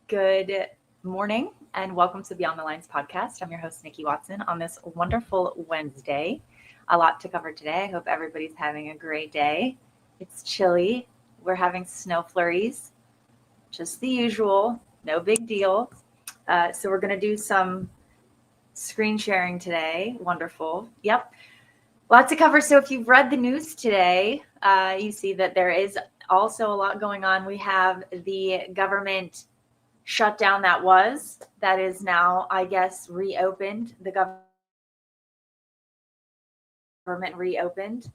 Good morning and welcome to Beyond the Lines podcast. I'm your host, Nikki Watson, on this wonderful Wednesday. A lot to cover today. I hope everybody's having a great day. It's chilly. We're having snow flurries, just the usual, no big deal. So we're going to do some screen sharing today. Wonderful. Yep. Lots to cover. So if you've read the news today, you see that there is also a lot going on. We have the government shutdown that is now, I guess, reopened. The government reopened.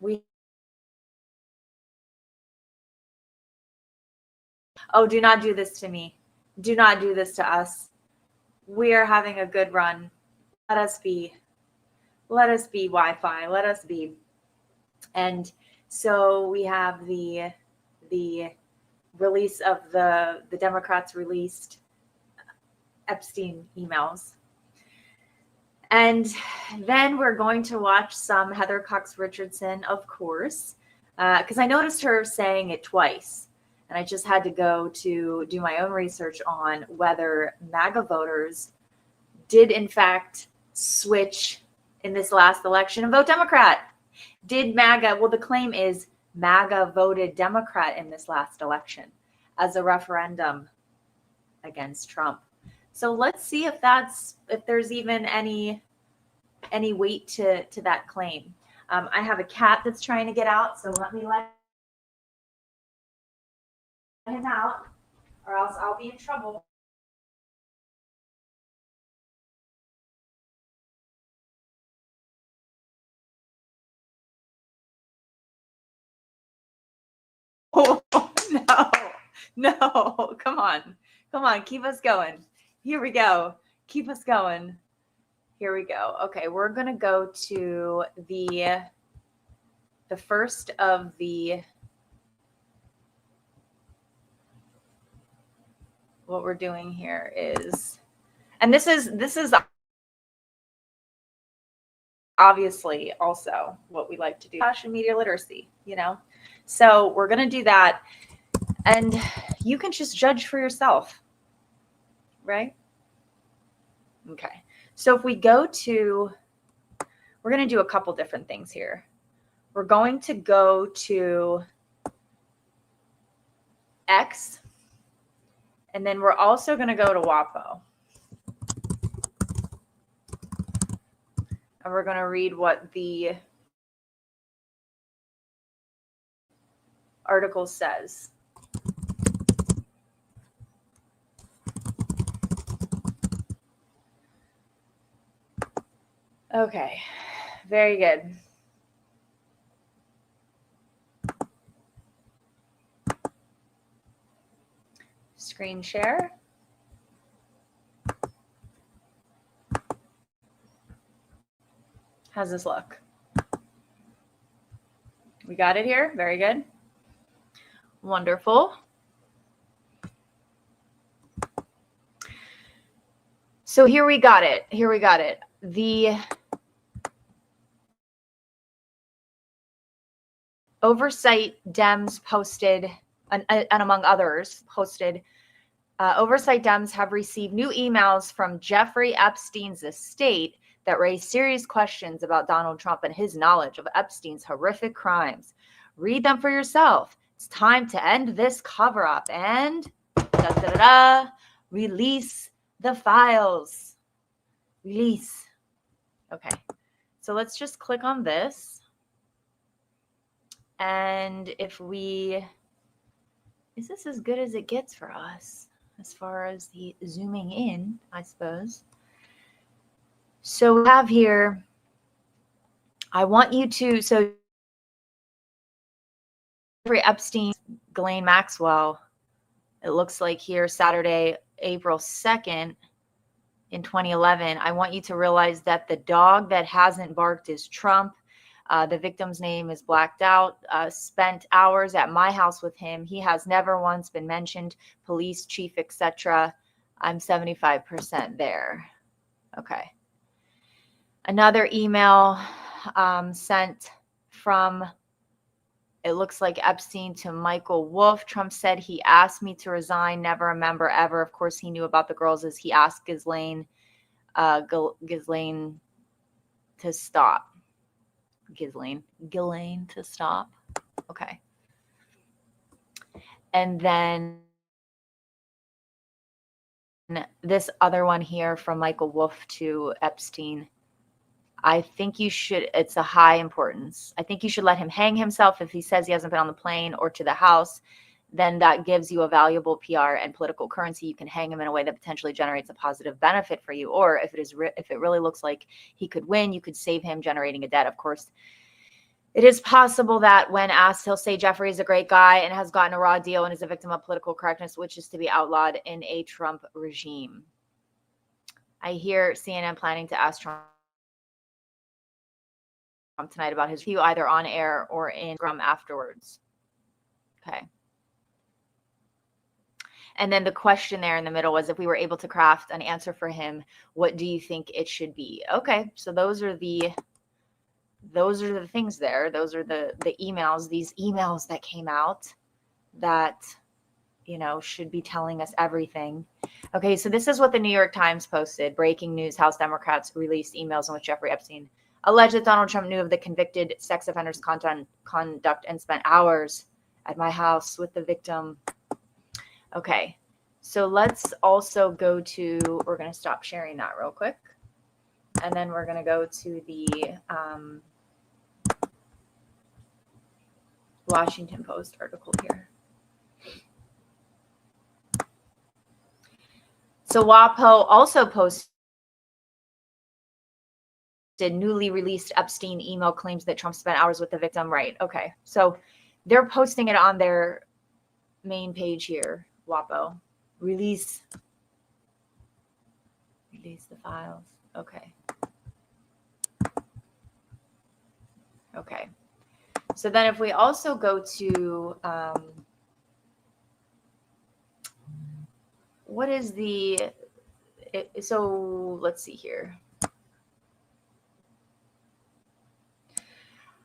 Do not do this to me. Do not do this to us. We are having a good run. Let us be Wi-Fi. Let us be. And so we have the release of the Democrats released Epstein emails. And then we're going to watch some Heather Cox Richardson, of course, because I noticed her saying it twice. And I just had to go to do my own research on whether MAGA voters did, in fact, switch in this last election and vote Democrat. Did MAGA, well, the claim is MAGA voted Democrat in this last election as a referendum against Trump. So let's see if there's even any weight to that claim. I have a cat that's trying to get out, so let me let him out, or else I'll be in trouble. Oh, no, come on, keep us going. Here we go. Keep us going. Here we go. Okay, we're going to go to the first of what we're doing here is, and this is obviously also what we like to do, social media literacy, So we're going to do that, and you can just judge for yourself, right? Okay. So if we go to, we're going to do a couple different things here. We're going to go to X, and then we're also going to go to WAPO. And we're going to read what the article says. Okay, very good. Screen share. How's this look? We got it here. Very good. Wonderful. So here we got it. The Oversight Dems posted, and among others, Oversight Dems have received new emails from Jeffrey Epstein's estate that raise serious questions about Donald Trump and his knowledge of Epstein's horrific crimes. Read them for yourself. It's time to end this cover-up and release the files. Release. Okay, so let's just click on this. And is this as good as it gets for us as far as the zooming in, I suppose? So we have here, I want you to, so Jeffrey Epstein, Ghislaine Maxwell, it looks like here, Saturday, April 2nd in 2011, I want you to realize that the dog that hasn't barked is Trump. The victim's name is blacked out. Spent hours at my house with him. He has never once been mentioned. Police chief, etc. I'm 75% there. Okay. Another email sent from It looks like Epstein to Michael Wolff. Trump said he asked me to resign, never a member ever. Of course, he knew about the girls as he asked Ghislaine to stop. Ghislaine to stop. Okay. And then this other one here from Michael Wolff to Epstein. I think you should, it's a high importance. I think you should let him hang himself if he says he hasn't been on the plane or to the house. Then that gives you a valuable PR and political currency. You can hang him in a way that potentially generates a positive benefit for you. Or if it really looks like he could win, you could save him generating a debt. Of course, it is possible that when asked, he'll say Jeffrey is a great guy and has gotten a raw deal and is a victim of political correctness, which is to be outlawed in a Trump regime. I hear CNN planning to ask Trump tonight about his view either on air or in Scrum afterwards. Okay. And then the question there in the middle was, if we were able to craft an answer for him, what do you think it should be? Okay, so those are the things there. Those are the emails, these emails that came out that, you know, should be telling us everything. Okay, so this is what the New York Times posted. Breaking news: House Democrats released emails in which Jeffrey Epstein alleged that Donald Trump knew of the convicted sex offender's conduct and spent hours at my house with the victim. Okay, so let's also go to, we're going to stop sharing that real quick. And then we're going to go to the Washington Post article here. So WAPO also posted newly released Epstein email claims that Trump spent hours with the victim. Right. Okay. So they're posting it on their main page here. WAPO. Release the files. Okay. Okay. So then if we also go to, what is the, so let's see here.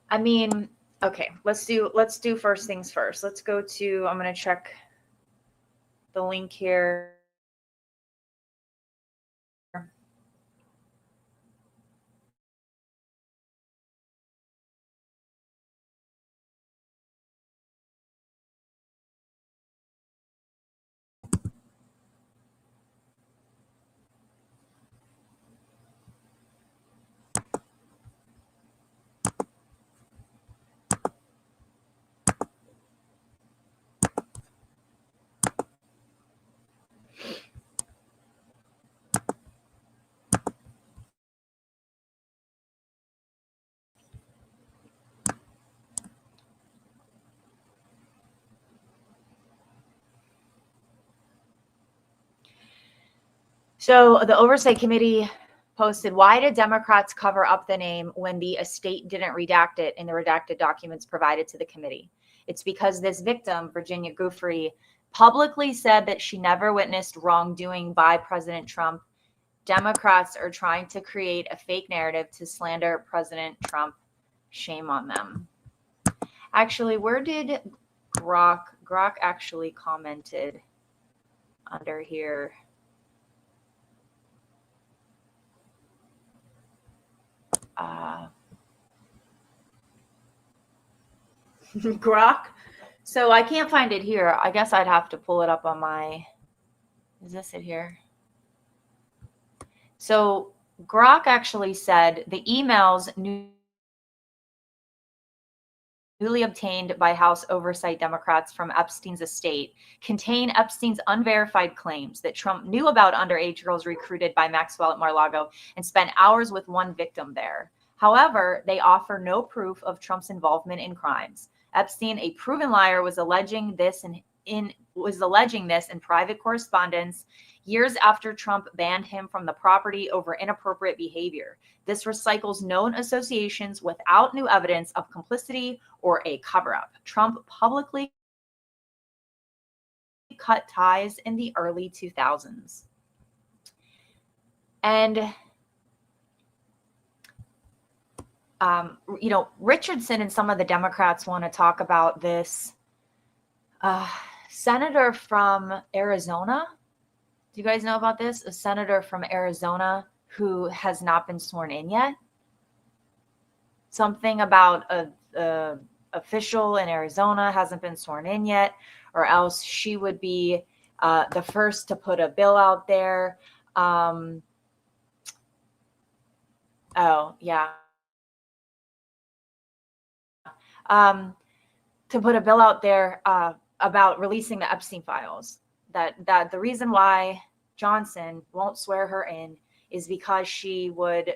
I mean, okay, let's do first things first. Let's go to, I'm going to check the link here. So the Oversight Committee posted, why did Democrats cover up the name when the estate didn't redact it in the redacted documents provided to the committee? It's because this victim, Virginia Giuffre, publicly said that she never witnessed wrongdoing by President Trump. Democrats are trying to create a fake narrative to slander President Trump. Shame on them. Actually, where did Grok actually commented under here? Grok. So I can't find it here. I guess I'd have to pull it up on my, is this it here? So Grok actually said the emails newly obtained by House Oversight Democrats from Epstein's estate contain Epstein's unverified claims that Trump knew about underage girls recruited by Maxwell at Mar-a-Lago and spent hours with one victim there. However, they offer no proof of Trump's involvement in crimes. Epstein, a proven liar, was alleging this in private correspondence years after Trump banned him from the property over inappropriate behavior. This recycles known associations without new evidence of complicity or a cover-up. Trump publicly cut ties in the early 2000s. And Richardson and some of the Democrats want to talk about this senator from Arizona. Do you guys know about this? A senator from Arizona who has not been sworn in yet. Something about a official in Arizona hasn't been sworn in yet, or else she would be the first to put a bill out there. To put a bill out there about releasing the Epstein files. That the reason why Johnson won't swear her in is because she would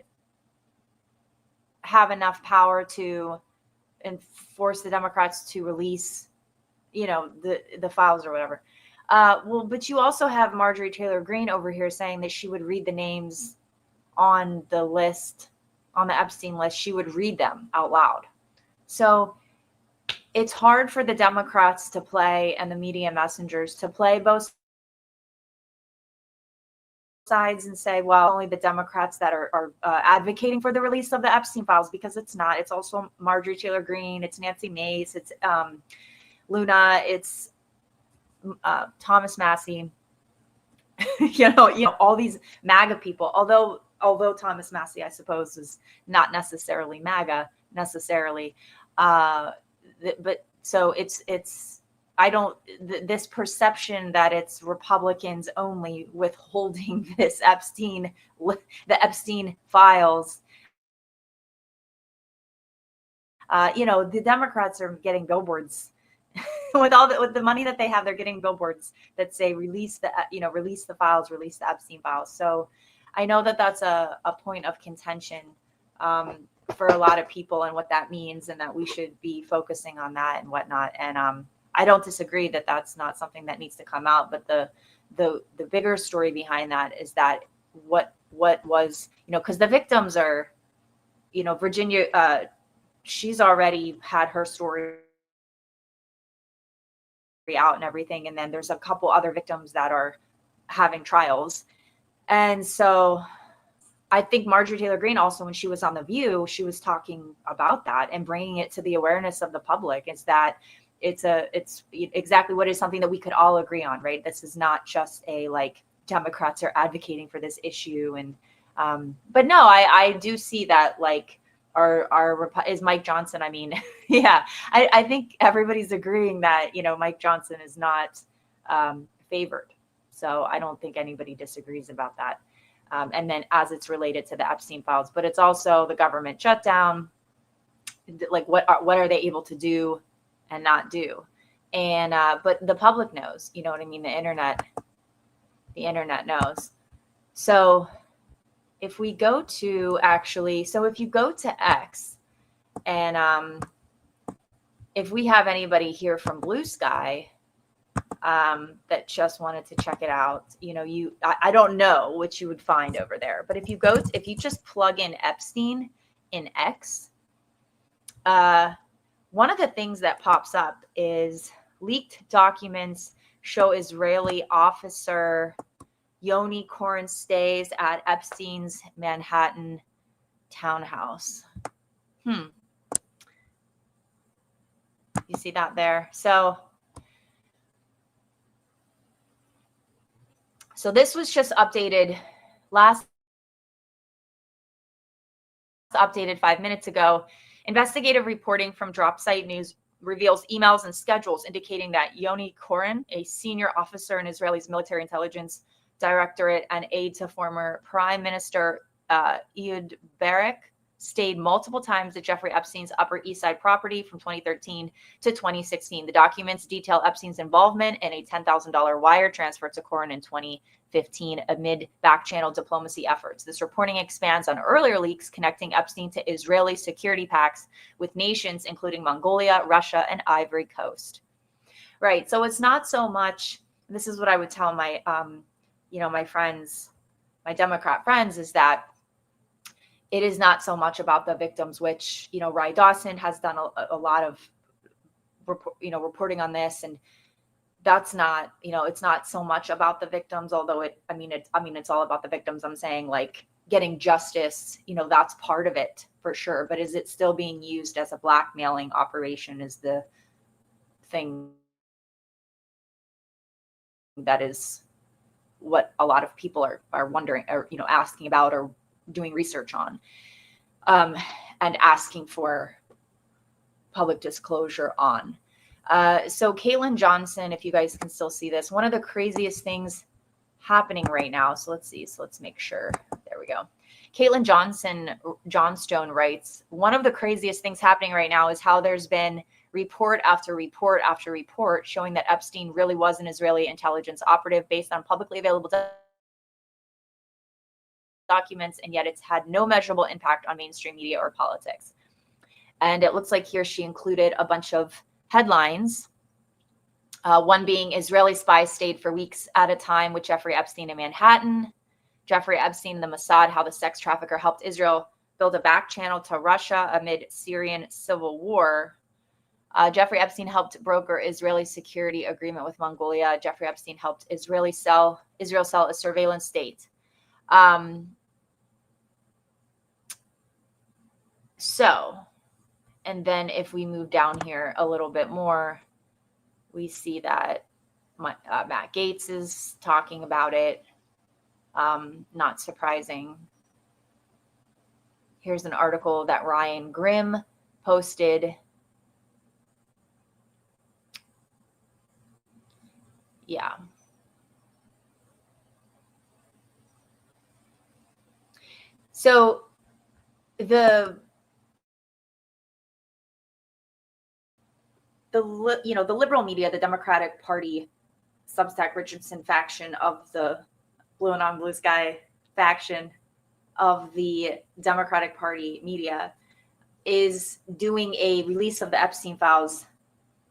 have enough power to enforce the Democrats to release, the files or whatever. But you also have Marjorie Taylor Greene over here saying that she would read the names on the list, on the Epstein list. She would read them out loud. So it's hard for the Democrats to play and the media messengers to play both sides and say, well, only the Democrats that are advocating for the release of the Epstein files, because it's not. It's also Marjorie Taylor Greene, it's Nancy Mace, it's Luna, it's Thomas Massey, all these MAGA people. Although Thomas Massey, I suppose, is not necessarily MAGA necessarily, but so it's this perception that it's Republicans only withholding the Epstein files. The Democrats are getting billboards with the money that they have. They're getting billboards that say release the files, release the Epstein files. So I know that that's a point of contention for a lot of people and what that means, and that we should be focusing on that and whatnot. And I don't disagree that that's not something that needs to come out, but the bigger story behind that is that what was, because the victims are, Virginia, she's already had her story out and everything, and then there's a couple other victims that are having trials. And so I think Marjorie Taylor Greene also, when she was on The View, she was talking about that and bringing it to the awareness of the public, is that it's exactly what is something that we could all agree on, right? This is not just a Democrats are advocating for this issue. And but no, I do see that is Mike Johnson. I mean, yeah, I think everybody's agreeing that, Mike Johnson is not favored. So I don't think anybody disagrees about that. And then as it's related to the Epstein files, but it's also the government shutdown. What are they able to do and not do? And but the public knows, you know what I mean? The internet knows. So if we go to if you go to X, and if we have anybody here from Blue Sky that just wanted to check it out, I don't know what you would find over there, but if you just plug in Epstein in X, one of the things that pops up is leaked documents show Israeli officer Yoni Koren stays at Epstein's Manhattan townhouse. You see that there? So this was just updated updated 5 minutes ago. Investigative reporting from Drop Site News reveals emails and schedules indicating that Yoni Koren, a senior officer in Israel's military intelligence directorate and aide to former Prime Minister Ehud Barak, stayed multiple times at Jeffrey Epstein's Upper East Side property from 2013 to 2016. The documents detail Epstein's involvement in a $10,000 wire transfer to Koren in 2015 amid back-channel diplomacy efforts. This reporting expands on earlier leaks connecting Epstein to Israeli security pacts with nations including Mongolia, Russia, and Ivory Coast. Right. So it's not so much. This is what I would tell my, my friends, my Democrat friends, is that it is not so much about the victims, which, Ry Dawson has done a lot of, reporting on this, and that's not, it's not so much about the victims, although it's all about the victims. I'm saying getting justice, that's part of it for sure. But is it still being used as a blackmailing operation is the thing that is what a lot of people are wondering, or, asking about or doing research on, and asking for public disclosure on. So Caitlin Johnson, if you guys can still see this, one of the craziest things happening right now. So let's see. So let's make sure. There we go. Caitlin Johnstone writes, one of the craziest things happening right now is how there's been report after report after report showing that Epstein really was an Israeli intelligence operative based on publicly available documents, and yet it's had no measurable impact on mainstream media or politics. And it looks like here she included a bunch of headlines. One being Israeli spies stayed for weeks at a time with Jeffrey Epstein in Manhattan. Jeffrey Epstein, the Mossad, how the sex trafficker helped Israel build a back channel to Russia amid Syrian civil war. Jeffrey Epstein helped broker Israeli security agreement with Mongolia. Jeffrey Epstein helped Israel sell a surveillance state. So, and then if we move down here a little bit more, we see that Matt Gaetz is talking about it. Not surprising. Here's an article that Ryan Grimm posted. Yeah. So the liberal media, the Democratic Party, Substack Richardson faction of the Blue and on Blue Sky faction of the Democratic Party media is doing a release of the Epstein files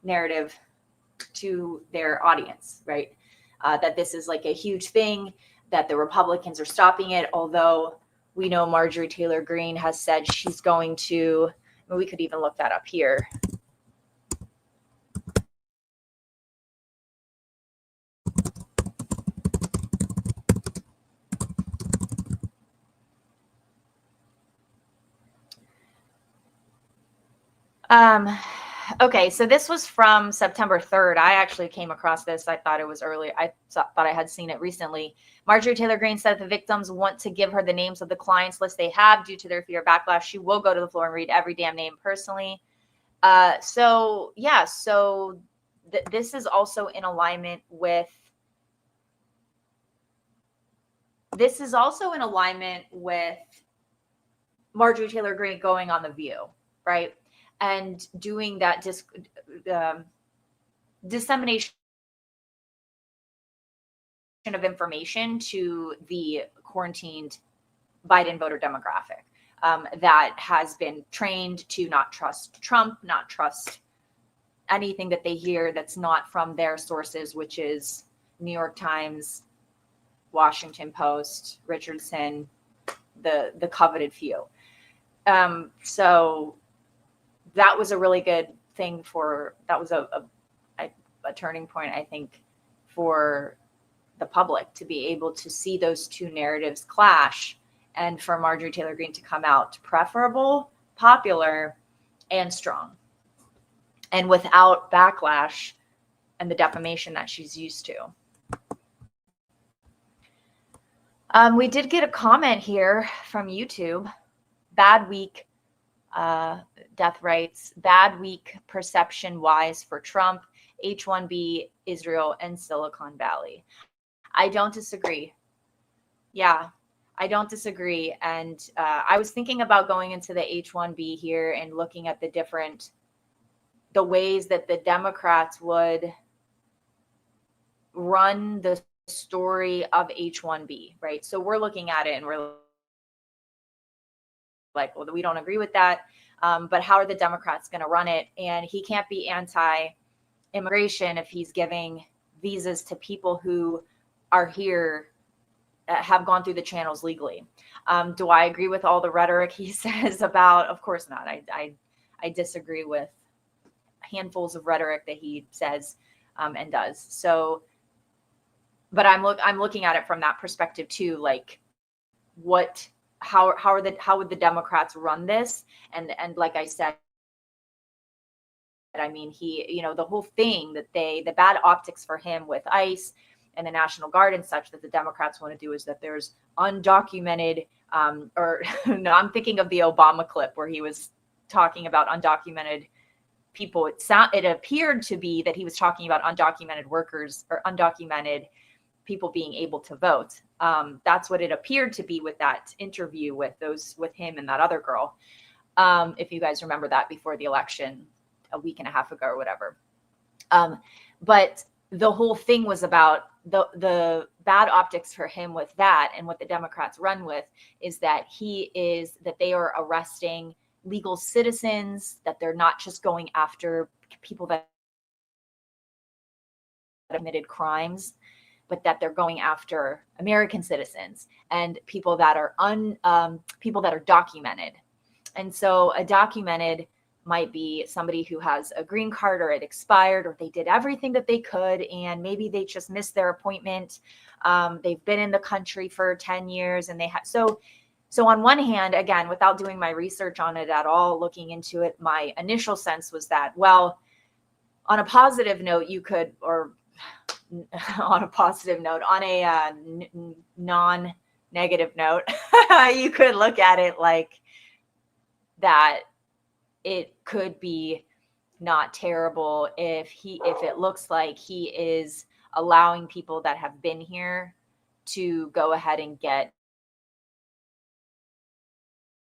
narrative to their audience, right? That this is like a huge thing, that the Republicans are stopping it, although we know Marjorie Taylor Greene has said she's going to, we could even look that up here. Okay, so this was from September 3rd. I actually came across this. I thought it was early. I thought I had seen it recently. Marjorie Taylor Greene said the victims want to give her the names of the clients list they have due to their fear of backlash. She will go to the floor and read every damn name personally. So this is also in alignment with Marjorie Taylor Greene going on The View, right? And doing that dissemination of information to the quarantined Biden voter demographic that has been trained to not trust Trump, not trust anything that they hear that's not from their sources, which is New York Times, Washington Post, Richardson, the coveted few. So that was a really good thing that was a turning point, I think, for the public to be able to see those two narratives clash, and for Marjorie Taylor Greene to come out preferable, popular, and strong, and without backlash and the defamation that she's used to. We did get a comment here from YouTube. Bad week. Death writes, bad week perception-wise for Trump, H-1B, Israel, and Silicon Valley. I don't disagree. Yeah, I don't disagree. And I was thinking about going into the H-1B here and looking at the ways that the Democrats would run the story of H-1B, right? So we're looking at it and we're like, well, we don't agree with that. But how are the Democrats going to run it? And he can't be anti-immigration if he's giving visas to people who are here, have gone through the channels legally. Do I agree with all the rhetoric he says about? Of course not. I disagree with handfuls of rhetoric that he says and does. So, but I'm looking at it from that perspective too. Like, what how would the Democrats run this? And like I said, I mean, the whole thing that the bad optics for him with ICE and the National Guard and such that the Democrats want to do is that there's undocumented, or no, I'm thinking of the Obama clip where he was talking about undocumented people. It appeared to be that he was talking about undocumented workers or undocumented people being able to vote. That's what it appeared to be with that interview with him and that other girl. If you guys remember that before the election, a week and a half ago or whatever. But the whole thing was about the bad optics for him with that, and what the Democrats run with is that they are arresting legal citizens, that they're not just going after people that committed crimes, but that they're going after American citizens and people that are documented. And so a documented might be somebody who has a green card, or it expired, or they did everything that they could and maybe they just missed their appointment. They've been in the country for 10 years and they have so on one hand, again, without doing my research on it at all, looking into it, my initial sense was that, well, on a positive note, you could, or on a positive note, on a non-negative note, you could look at it like that it could be not terrible if it looks like he is allowing people that have been here to go ahead and get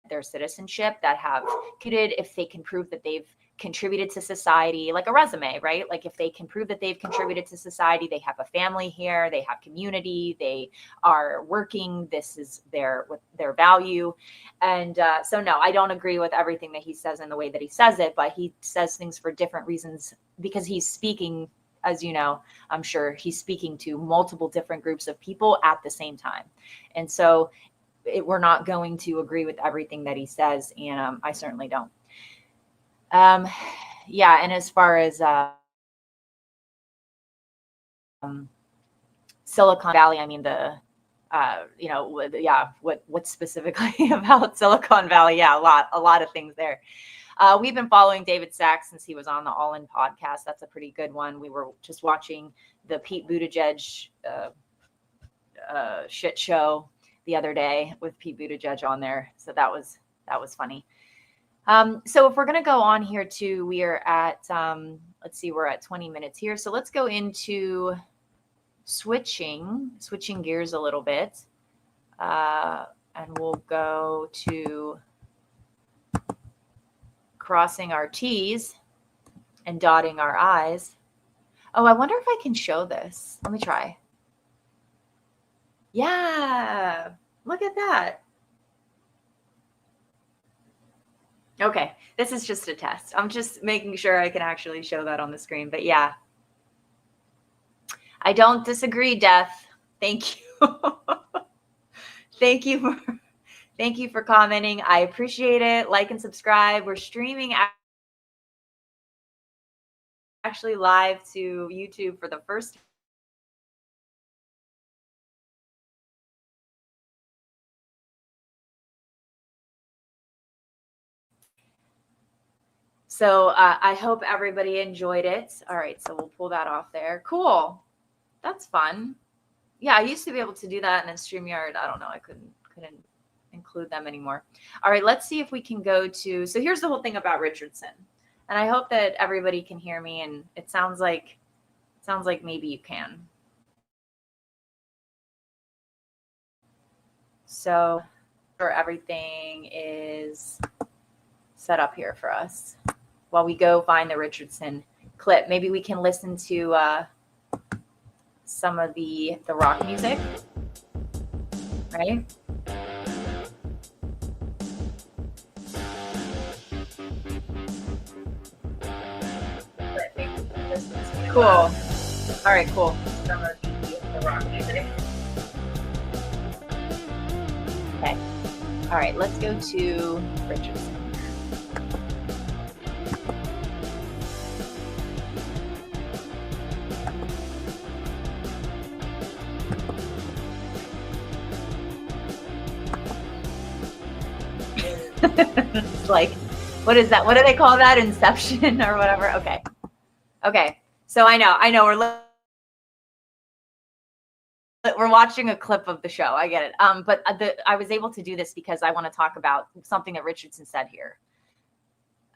their citizenship, that have contributed, if they can prove that they've contributed to society, like a resume, right? Like if they can prove that they've contributed to society, they have a family here, they have community, they are working, this is their value. And so no, I don't agree with everything that he says in the way that he says it, but he says things for different reasons because he's speaking, as you know, I'm sure he's speaking to multiple different groups of people at the same time. And so we're not going to agree with everything that he says, and I certainly don't. Yeah, and as far as Silicon Valley, I mean what specifically about Silicon Valley? Yeah, a lot of things there. We've been following David Sachs since he was on the All In podcast. That's a pretty good one. We were just watching the Pete Buttigieg shit show the other day with Pete Buttigieg on there. So that was funny. So if we're going to go on here too, we are at, let's see, we're at 20 minutes here. So let's go into switching gears a little bit. And we'll go to crossing our T's and dotting our I's. Oh, I wonder if I can show this. Let me try. Yeah, look at that. Okay, this is just a test. I'm just making sure I can actually show that on the screen. But yeah, I don't disagree, Death. Thank you. Thank you for commenting. I appreciate it. Like and subscribe. We're streaming actually live to YouTube for the first time. So I hope everybody enjoyed it. All right, so we'll pull that off there. Cool. That's fun. Yeah, I used to be able to do that, and then StreamYard, I don't know, I couldn't include them anymore. All right, let's see if we can go to, so here's the whole thing about Richardson. And I hope that everybody can hear me, and it sounds like maybe you can. So everything is set up here for us. While we go find the Richardson clip, maybe we can listen to some of the rock music, right? Cool. All right, cool. Some of the rock music. Okay. All right, let's go to Richardson. Like, what is that? What do they call that? Inception or whatever? Okay. So I know we're watching a clip of the show. I get it. But I was able to do this because I want to talk about something that Richardson said here.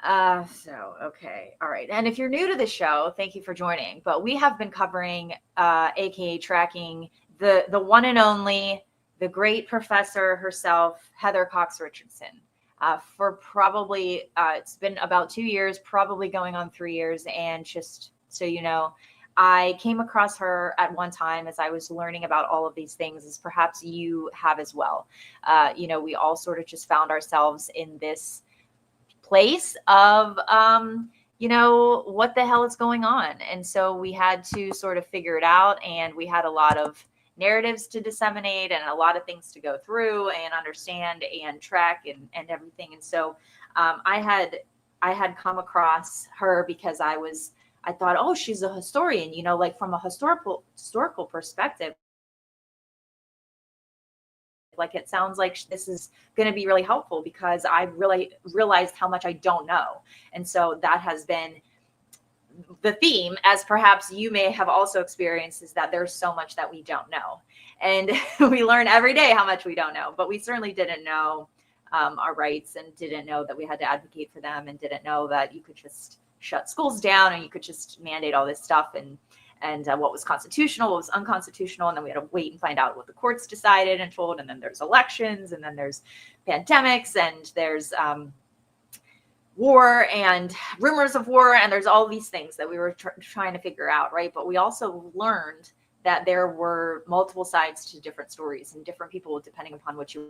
Okay. All right. And if you're new to the show, thank you for joining. But we have been covering, AKA tracking the one and only, the great professor herself, Heather Cox Richardson, for probably, it's been about 2 years, probably going on 3 years. And just so you know, I came across her at one time as I was learning about all of these things, as perhaps you have as well. We all sort of just found ourselves in this place of what the hell is going on, and so we had to sort of figure it out, and we had a lot of narratives to disseminate and a lot of things to go through and understand and track and everything. And so I had come across her because I thought, oh, she's a historian, like from a historical perspective. Like, it sounds like this is going to be really helpful because I really realized how much I don't know. And so that has been the theme, as perhaps you may have also experienced, is that there's so much that we don't know. And we learn every day how much we don't know, but we certainly didn't know our rights, and didn't know that we had to advocate for them, and didn't know that you could just shut schools down and you could just mandate all this stuff, and what was constitutional, what was unconstitutional. And then we had to wait and find out what the courts decided and told. And then there's elections, and then there's pandemics, and there's war and rumors of war. And there's all these things that we were trying to figure out, right? But we also learned that there were multiple sides to different stories, and different people, depending upon what you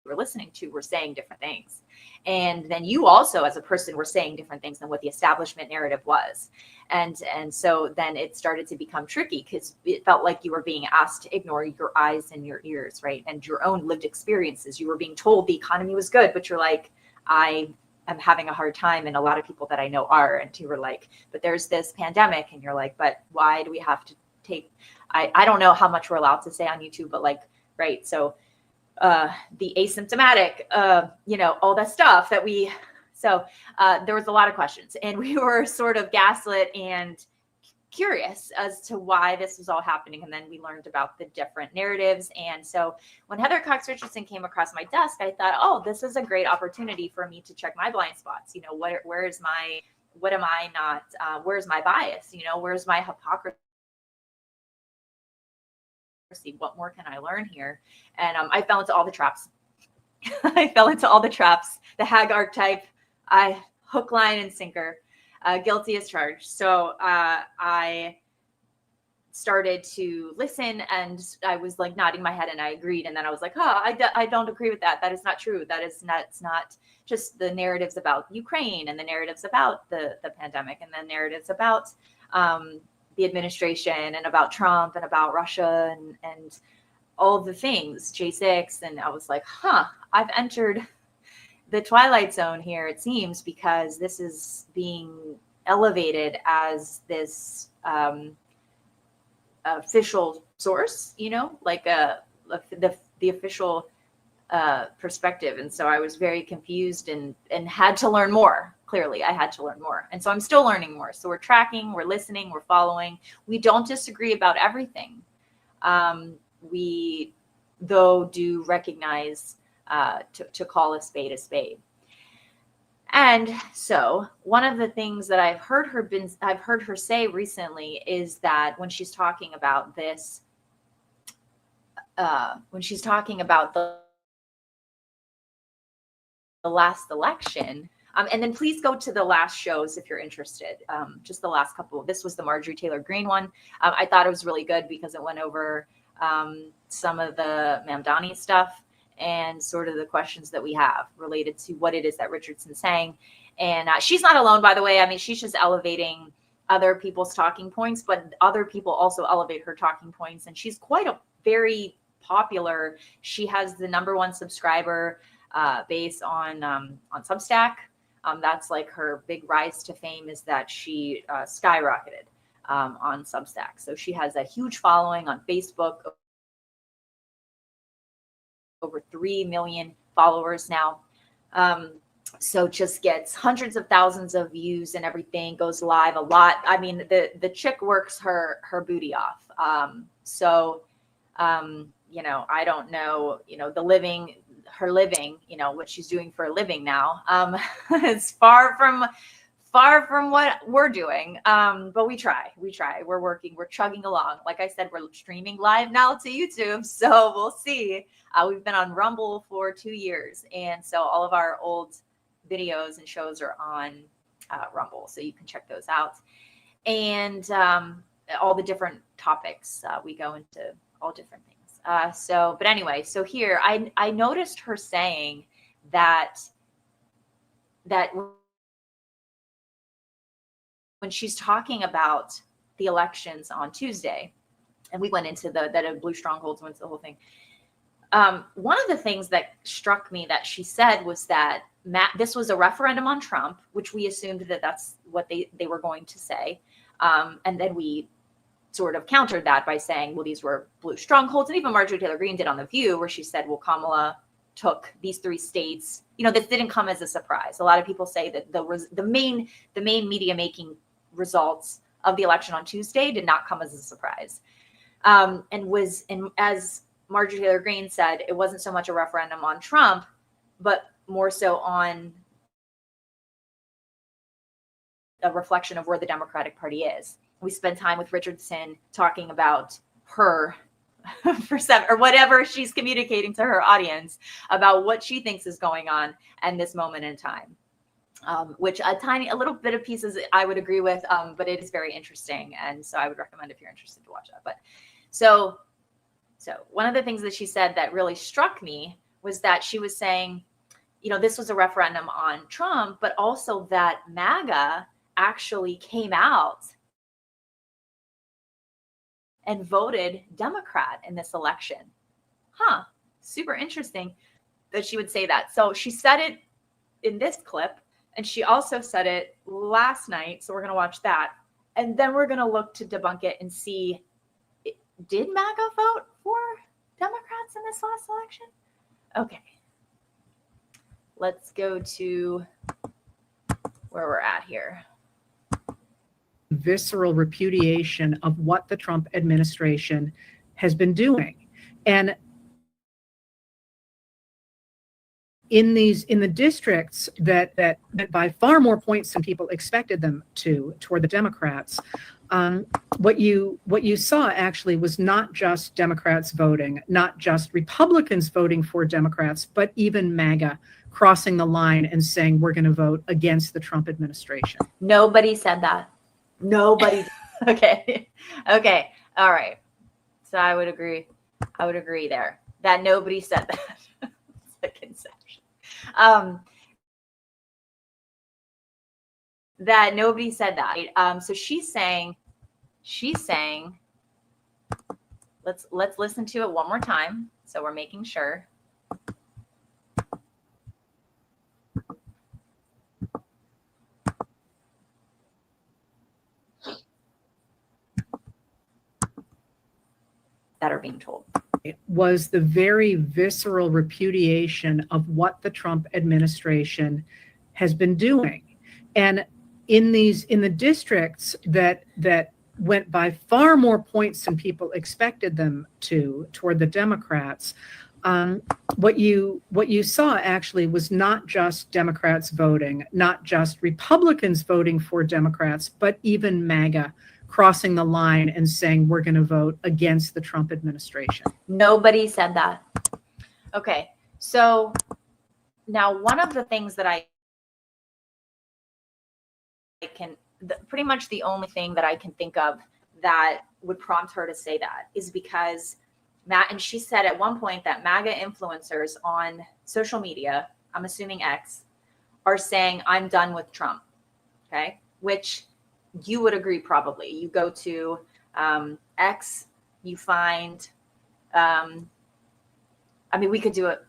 were listening to, were saying different things. And then you also, as a person, were saying different things than what the establishment narrative was. And so then it started to become tricky, because it felt like you were being asked to ignore your eyes and your ears, right? And your own lived experiences. You were being told the economy was good, but you're like, I am having a hard time, and a lot of people that I know are. And you were like, but there's this pandemic, and you're like, but why do we have to take, I don't know how much we're allowed to say on YouTube, but like, right. So the asymptomatic, all that stuff that there was a lot of questions, and we were sort of gaslit and curious as to why this was all happening. And then we learned about the different narratives. And so when Heather Cox Richardson came across my desk, I thought, oh, this is a great opportunity for me to check my blind spots. Where's my bias? Where's my hypocrisy? What more can I learn here? And I fell into all the traps. The hag archetype. I hook, line, and sinker. Guilty as charged. So I started to listen, and I was like nodding my head, and I agreed. And then I was like, I don't agree with that. That is not true. It's not just the narratives about Ukraine, and the narratives about the pandemic, and the narratives about the administration, and about Trump, and about Russia, and all the things, J6. And I was like, I've entered the twilight zone here, it seems, because this is being elevated as this official source, like the official perspective. And so I was very confused, and had to learn more. Clearly, I had to learn more. And so I'm still learning more. So we're tracking, we're listening, we're following. We don't disagree about everything. We, though, do recognize to call a spade a spade. And so one of the things that I've heard her say recently is that when she's talking about this, when she's talking about the last election, and then please go to the last shows if you're interested. Just the last couple. This was the Marjorie Taylor Greene one. I thought it was really good because it went over some of the Mamdani stuff, and sort of the questions that we have related to what it is that Richardson's saying. And she's not alone, by the way. I mean, she's just elevating other people's talking points, but other people also elevate her talking points. And she's quite a very popular. She has the #1 subscriber base on Substack. That's like her big rise to fame, is that she skyrocketed on Substack. So she has a huge following on Facebook. over 3 million followers now. So just gets hundreds of thousands of views and everything, goes live a lot. I mean, the chick works her booty off. You know, I don't know, you know, her living, you know, what she's doing for a living now, is far from what we're doing. But we try, we're working, we're chugging along. Like I said, we're streaming live now to YouTube. So we'll see. We've been on Rumble for 2 years. And so all of our old videos and shows are on Rumble. So you can check those out. And all the different topics, we go into all different things. But anyway, so here I noticed her saying that when she's talking about the elections on Tuesday, and we went into that blue strongholds, went to the whole thing. One of the things that struck me that she said was that this was a referendum on Trump, which we assumed that's what they were going to say. And then we sort of countered that by saying, well, these were blue strongholds. And even Marjorie Taylor Greene did on The View, where she said, well, Kamala took these 3 states. You know, this didn't come as a surprise. A lot of people say that the main media making results of the election on Tuesday did not come as a surprise. And as Marjorie Taylor Greene said, it wasn't so much a referendum on Trump, but more so on a reflection of where the Democratic Party is. We spent time with Richardson talking about her or whatever she's communicating to her audience about what she thinks is going on in this moment in time. Which a little bit of pieces I would agree with, but it is very interesting. And so I would recommend if you're interested to watch that. But so one of the things that she said that really struck me was that she was saying, you know, this was a referendum on Trump, but also that MAGA actually came out and voted Democrat in this election. Super interesting that she would say that. So she said it in this clip, and she also said it last night. So we're going to watch that. And then we're going to look to debunk it and see, did MAGA vote for Democrats in this last election? Okay. Let's go to where we're at here. Visceral repudiation of what the Trump administration has been doing. And in the districts that by far more points than people expected them to toward the Democrats, what you saw actually was not just Democrats voting, not just Republicans voting for Democrats, but even MAGA crossing the line and saying, we're going to vote against the Trump administration. Nobody said that. Nobody. Okay. All right. So I would agree there that nobody said that. It's a conception. That nobody said that. So she's saying, let's listen to it one more time. So we're making sure. That are being told. It was the very visceral repudiation of what the Trump administration has been doing. And in the districts that went by far more points than people expected them to toward the Democrats, what you saw actually was not just Democrats voting, not just Republicans voting for Democrats, but even MAGA crossing the line and saying, we're going to vote against the Trump administration. Nobody said that. Okay. So now one of the things that I can, pretty much the only thing that I can think of that would prompt her to say that is because and she said at one point that MAGA influencers on social media, I'm assuming X, are saying, I'm done with Trump. Okay. Which you would agree probably. You go to X, you find, I mean, we could do it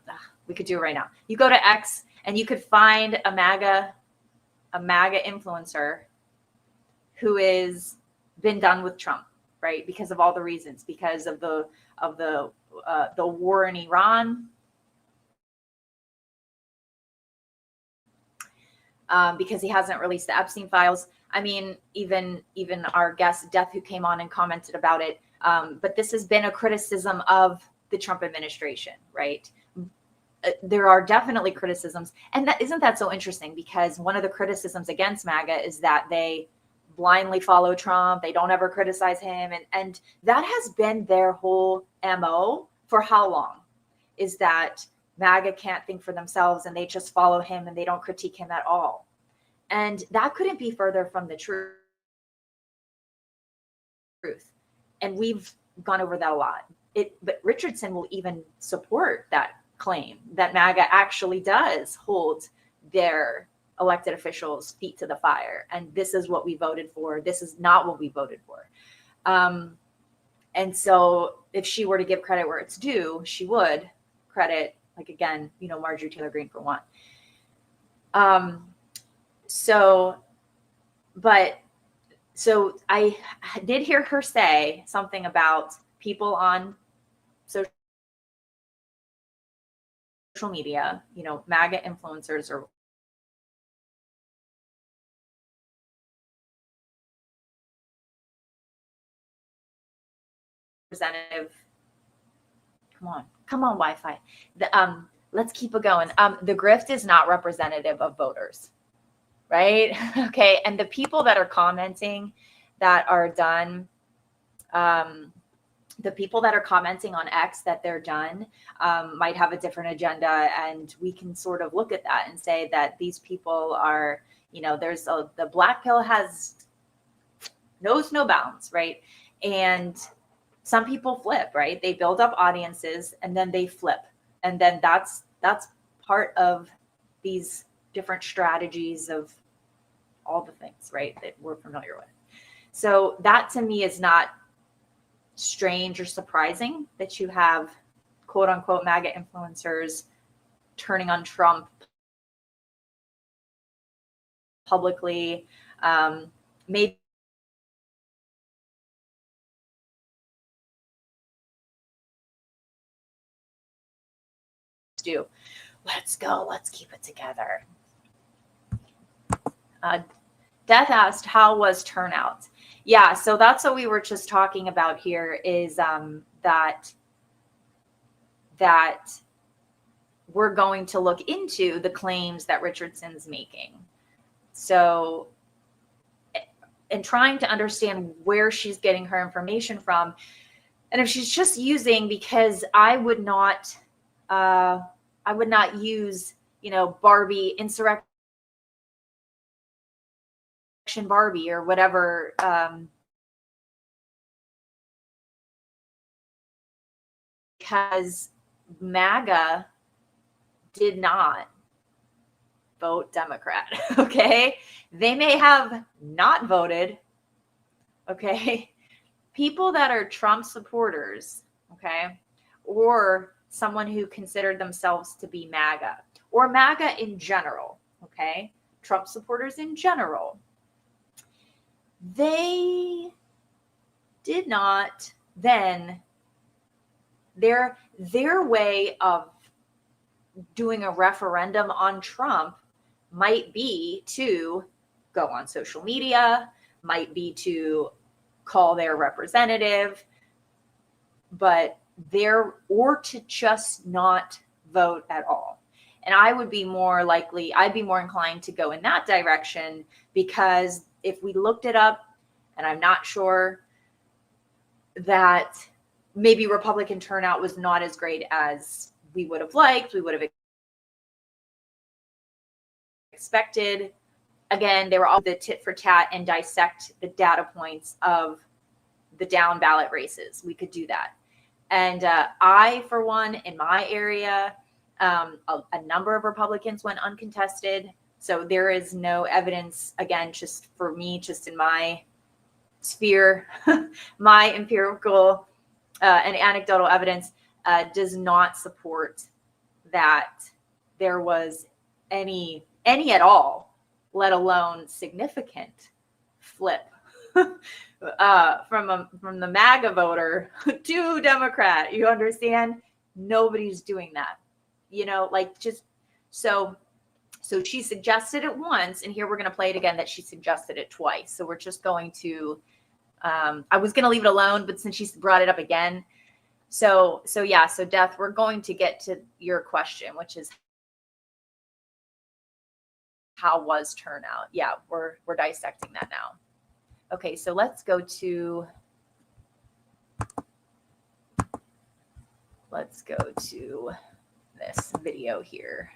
right now. You go to X and you could find a MAGA influencer who is been done with Trump, right? Because of all the reasons, because of the war in Iran, because he hasn't released the Epstein files. I mean, even our guest Death, who came on and commented about it. But this has been a criticism of the Trump administration, right? There are definitely criticisms, and that isn't that so interesting, because one of the criticisms against MAGA is that they blindly follow Trump. They don't ever criticize him, and that has been their whole MO for how long? Is that MAGA can't think for themselves and they just follow him and they don't critique him at all. And that couldn't be further from the truth. And we've gone over that a lot. But Richardson will even support that claim that MAGA actually does hold their elected officials' feet to the fire. And this is what we voted for. This is not what we voted for. And so if she were to give credit where it's due, she would credit, like, again, Marjorie Taylor Greene for one. So I did hear her say something about people on social media, MAGA influencers or representative. Come on, Wi-Fi. Let's keep it going. The grift is not representative of voters, right? Okay, and the people that are commenting that are done, the people that are commenting on X that they're done might have a different agenda, and we can sort of look at that and say that these people are, the black pill knows no bounds, right? And some people flip, right? They build up audiences and then they flip. And then that's part of these different strategies of all the things, right, that we're familiar with. So that to me is not strange or surprising that you have quote unquote MAGA influencers turning on Trump publicly. Maybe do. Let's go. Let's keep it together. Death asked, how was turnout? Yeah, so that's what we were just talking about here, is that we're going to look into the claims that Richardson's making. So, and trying to understand where she's getting her information from. And if she's just using, because I would not use, Barbie, insurrection Barbie or whatever. Because MAGA did not vote Democrat. Okay. They may have not voted. Okay. People that are Trump supporters. Okay. Or someone who considered themselves to be MAGA, or MAGA in general. Okay. Trump supporters in general. They did not then, their way of doing a referendum on Trump might be to go on social media, might be to call their representative, or to just not vote at all. And I would be more likely, I'd be more inclined to go in that direction, because if we looked it up, and I'm not sure, that maybe Republican turnout was not as great as we would have liked, we would have expected. Again, they were all the tit for tat and dissect the data points of the down ballot races. We could do that. And I, for one, in my area, a number of Republicans went uncontested. So there is no evidence, again, just for me, just in my sphere, my empirical and anecdotal evidence does not support that there was any at all, let alone significant flip from the MAGA voter to Democrat. You understand? Nobody's doing that. Just so So she suggested it once, and here we're going to play it again that she suggested it twice. So we're just going to, I was going to leave it alone, but since she's brought it up again. So Death, we're going to get to your question, which is how was turnout? Yeah, we're dissecting that now. Okay, so let's go to this video here.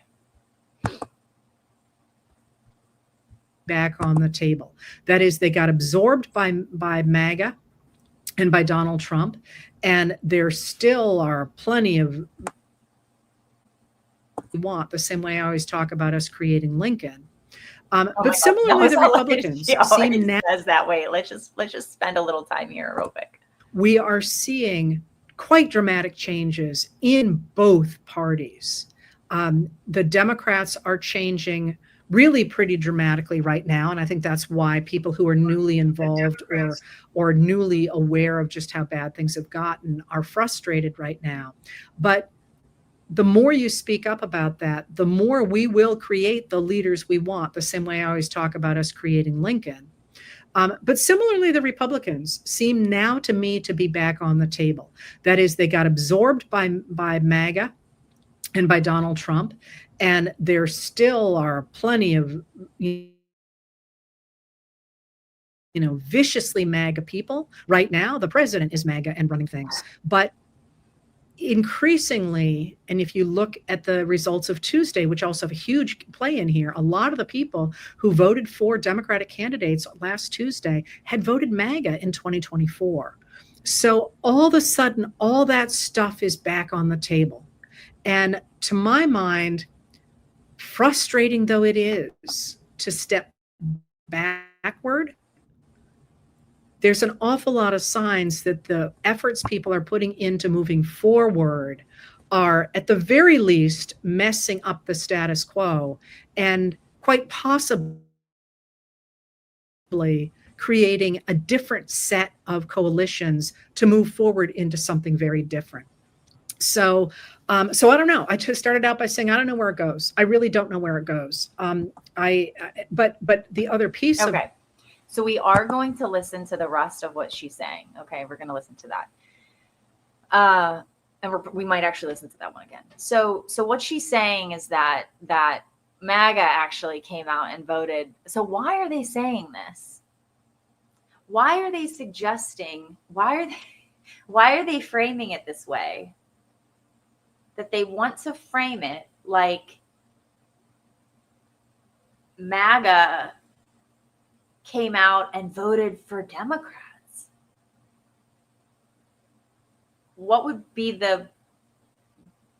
Back on the table. That is, they got absorbed by MAGA and by Donald Trump, and there still are plenty of want, the same way I always talk about us creating Lincoln. But similarly, the Republicans seem now says that way. Let's just spend a little time here real quick. We are seeing quite dramatic changes in both parties. The Democrats are changing really pretty dramatically right now, and I think that's why people who are newly involved or newly aware of just how bad things have gotten are frustrated right now. But the more you speak up about that, the more we will create the leaders we want, the same way I always talk about us creating Lincoln. But similarly, the Republicans seem now to me to be back on the table. That is, they got absorbed by MAGA and by Donald Trump, and there still are plenty of viciously MAGA people. Right now, the president is MAGA and running things. But increasingly, and if you look at the results of Tuesday, which also have a huge play in here, a lot of the people who voted for Democratic candidates last Tuesday had voted MAGA in 2024. So all of a sudden, all that stuff is back on the table. And to my mind, frustrating though it is to step backward, there's an awful lot of signs that the efforts people are putting into moving forward are, at the very least, messing up the status quo and quite possibly creating a different set of coalitions to move forward into something very different. So I don't know. I just started out by saying, I don't know where it goes. I really don't know where it goes. But the other piece of So we are going to listen to the rest of what she's saying. Okay, we're going to listen to that. And we might actually listen to that one again. So what she's saying is that MAGA actually came out and voted. So why are they saying this? Why are they suggesting? Why are they framing it this way? That they want to frame it like MAGA came out and voted for Democrats. What would be the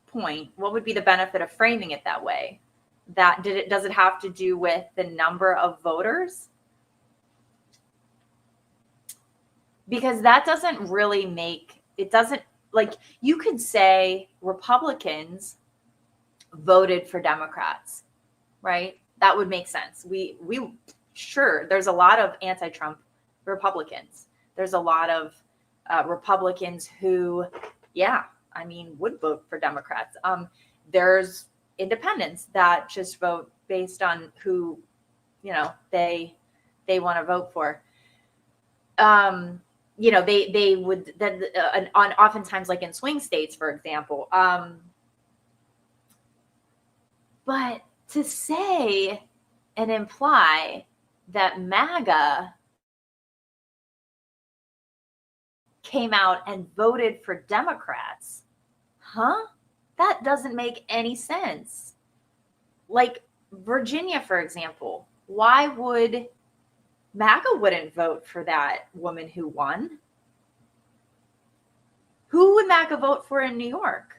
point? What would be the benefit of framing it that way? Does it have to do with the number of voters? Because that doesn't really make, it doesn't, like, you could say Republicans voted for Democrats, right? That would make sense. We Sure, there's a lot of anti-Trump Republicans. There's a lot of Republicans who, would vote for Democrats. There's independents that just vote based on who, they want to vote for. They would then on oftentimes, like in swing states, for example. But to say and imply that MAGA came out and voted for Democrats, that doesn't make any sense. Like Virginia, for example, why would MAGA wouldn't vote for that woman who won? Who would MAGA vote for in New York?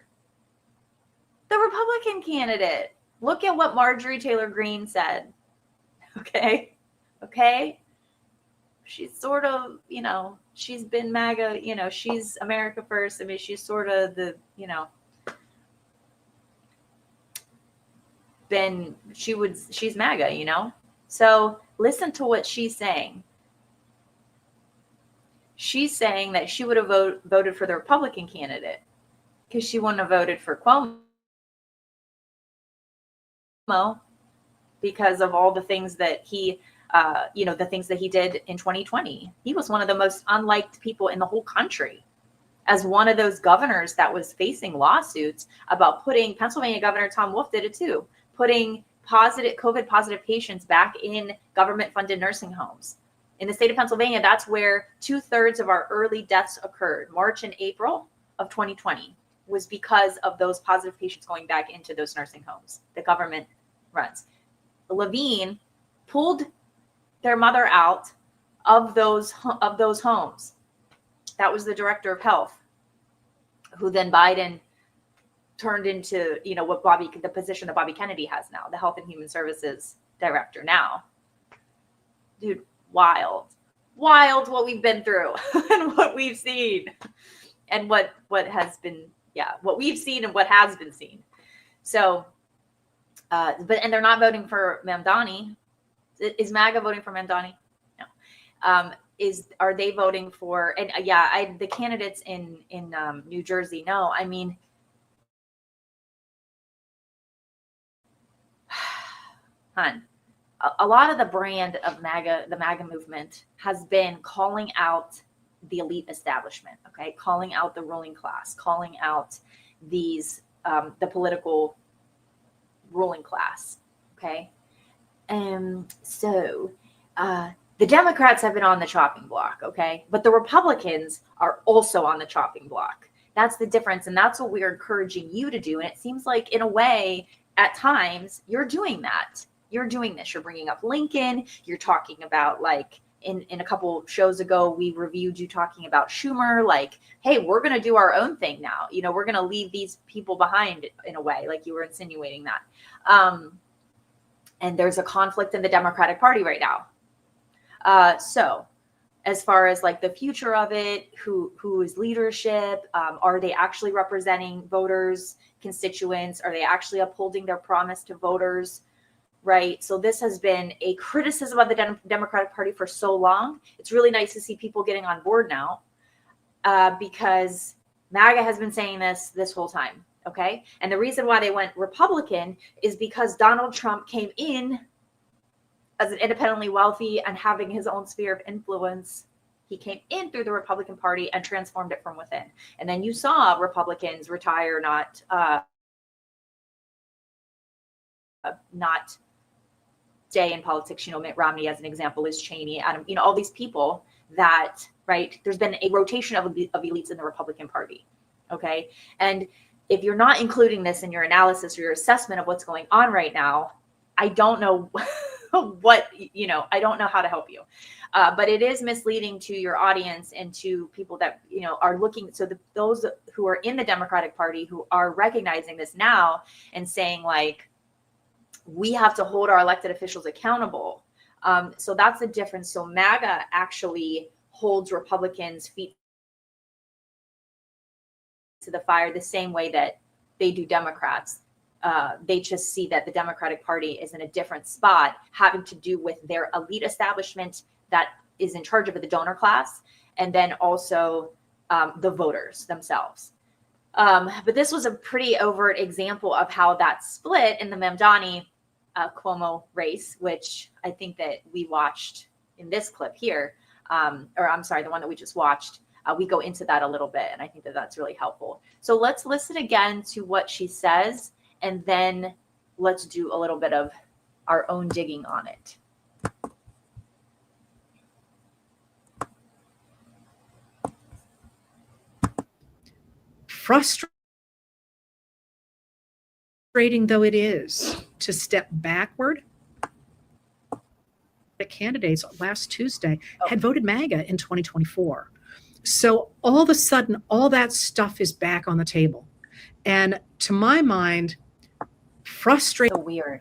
The Republican candidate. Look at what Marjorie Taylor Greene said. Okay. She's sort of, she's been MAGA, she's America first. I mean, she's sort of the, she's MAGA, So listen to what she's saying. She's saying that she would have voted for the Republican candidate because she wouldn't have voted for Cuomo. because of all the things that he, the things that he did in 2020. He was one of the most unliked people in the whole country, as one of those governors that was facing lawsuits about putting, Pennsylvania Governor Tom Wolf did it too, putting COVID positive patients back in government funded nursing homes. In the state of Pennsylvania, that's where 2/3 of our early deaths occurred. March and April of 2020 was because of those positive patients going back into those nursing homes the government runs. Levine pulled their mother out of those homes. That was the director of health, who then Biden turned into, what the position that Bobby Kennedy has now, the Health and Human Services Director now. Dude, wild what we've been through and what we've seen and what has been, what we've seen and what has been seen. So, and they're not voting for Mamdani. Is MAGA voting for Mamdani? No. Are they voting for, and the candidates in New Jersey? No, I mean, a lot of the brand of MAGA, the MAGA movement, has been calling out the elite establishment, okay? Calling out the ruling class, calling out these, the political ruling class, okay? So the Democrats have been on the chopping block, okay? But the Republicans are also on the chopping block. That's the difference, and that's what we're encouraging you to do. And it seems like, in a way, at times, you're doing that. You're doing this. You're bringing up Lincoln. You're talking about, like, in a couple shows ago, we reviewed you talking about Schumer, like, hey, we're going to do our own thing now. We're going to leave these people behind, in a way, like you were insinuating that. And there's a conflict in the Democratic Party right now. So as far as like the future of it, who is leadership? Are they actually representing voters, constituents? Are they actually upholding their promise to voters? Right. So this has been a criticism of the Democratic Party for so long. It's really nice to see people getting on board now, because MAGA has been saying this whole time. Okay. And the reason why they went Republican is because Donald Trump came in as an independently wealthy and having his own sphere of influence. He came in through the Republican Party and transformed it from within. And then you saw Republicans retire, not stay in politics. Mitt Romney, as an example, Liz Cheney, Adam, all these people that, right, there's been a rotation of elites in the Republican Party. Okay. And if you're not including this in your analysis or your assessment of what's going on right now, I don't know what, I don't know how to help you. But it is misleading to your audience and to people that, are looking. So those who are in the Democratic Party who are recognizing this now and saying, like, we have to hold our elected officials accountable. So that's the difference. So MAGA actually holds Republicans' feet to the fire the same way that they do Democrats. They just see that the Democratic Party is in a different spot, having to do with their elite establishment that is in charge of the donor class, and then also the voters themselves. But this was a pretty overt example of how that split in the Mamdani Cuomo race, which I think that we watched in this clip here, or I'm sorry, the one that we just watched. We go into that a little bit, and I think that that's really helpful. So let's listen again to what she says, and then let's do a little bit of our own digging on it. Frustrating though it is to step backward, the candidates last Tuesday had voted MAGA in 2024. So all of a sudden, all that stuff is back on the table. And to my mind, frustrating. So weird.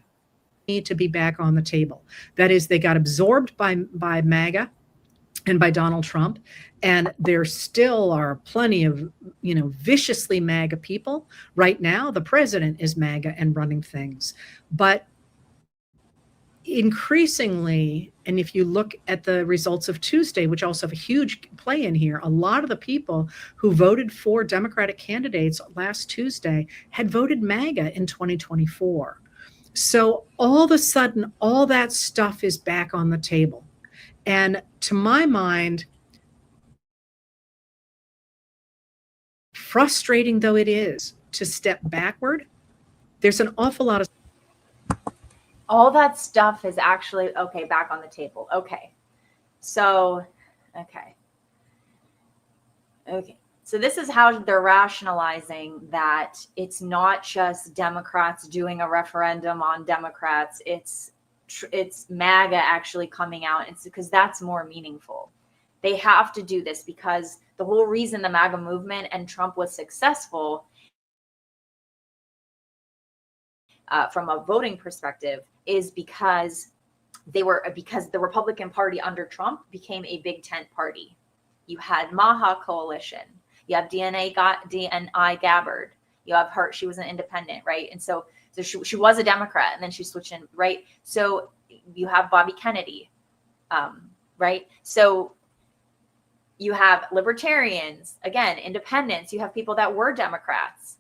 Need to be back on the table. That is, they got absorbed by MAGA and by Donald Trump, and there still are plenty of viciously MAGA people. Right now, the president is MAGA and running things, but increasingly, and if you look at the results of Tuesday, which also have a huge play in here, a lot of the people who voted for Democratic candidates last Tuesday had voted MAGA in 2024. So all of a sudden, all that stuff is back on the table. And to my mind, frustrating though it is to step backward, there's an awful lot of all that stuff is actually okay, back on the table. Okay. So, okay. So this is how they're rationalizing that it's not just Democrats doing a referendum on Democrats. It's MAGA actually coming out. It's because that's more meaningful. They have to do this because the whole reason the MAGA movement and Trump was successful from a voting perspective is because because the Republican Party under Trump became a big tent party. You had MAHA coalition. You have DNI Gabbard. You have her. She was an independent, right? And so she was a Democrat, and then she switched in, right? So you have Bobby Kennedy, right? So you have libertarians, again, independents. You have people that were Democrats.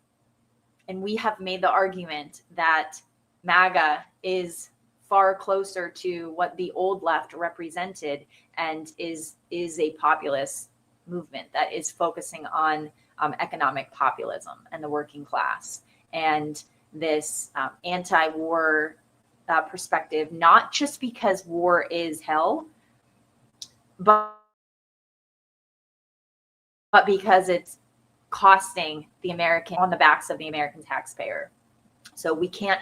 And we have made the argument that MAGA is far closer to what the old left represented and is a populist movement that is focusing on economic populism and the working class. And this anti-war perspective, not just because war is hell, but because it's costing the American on the backs of the American taxpayer. So we can't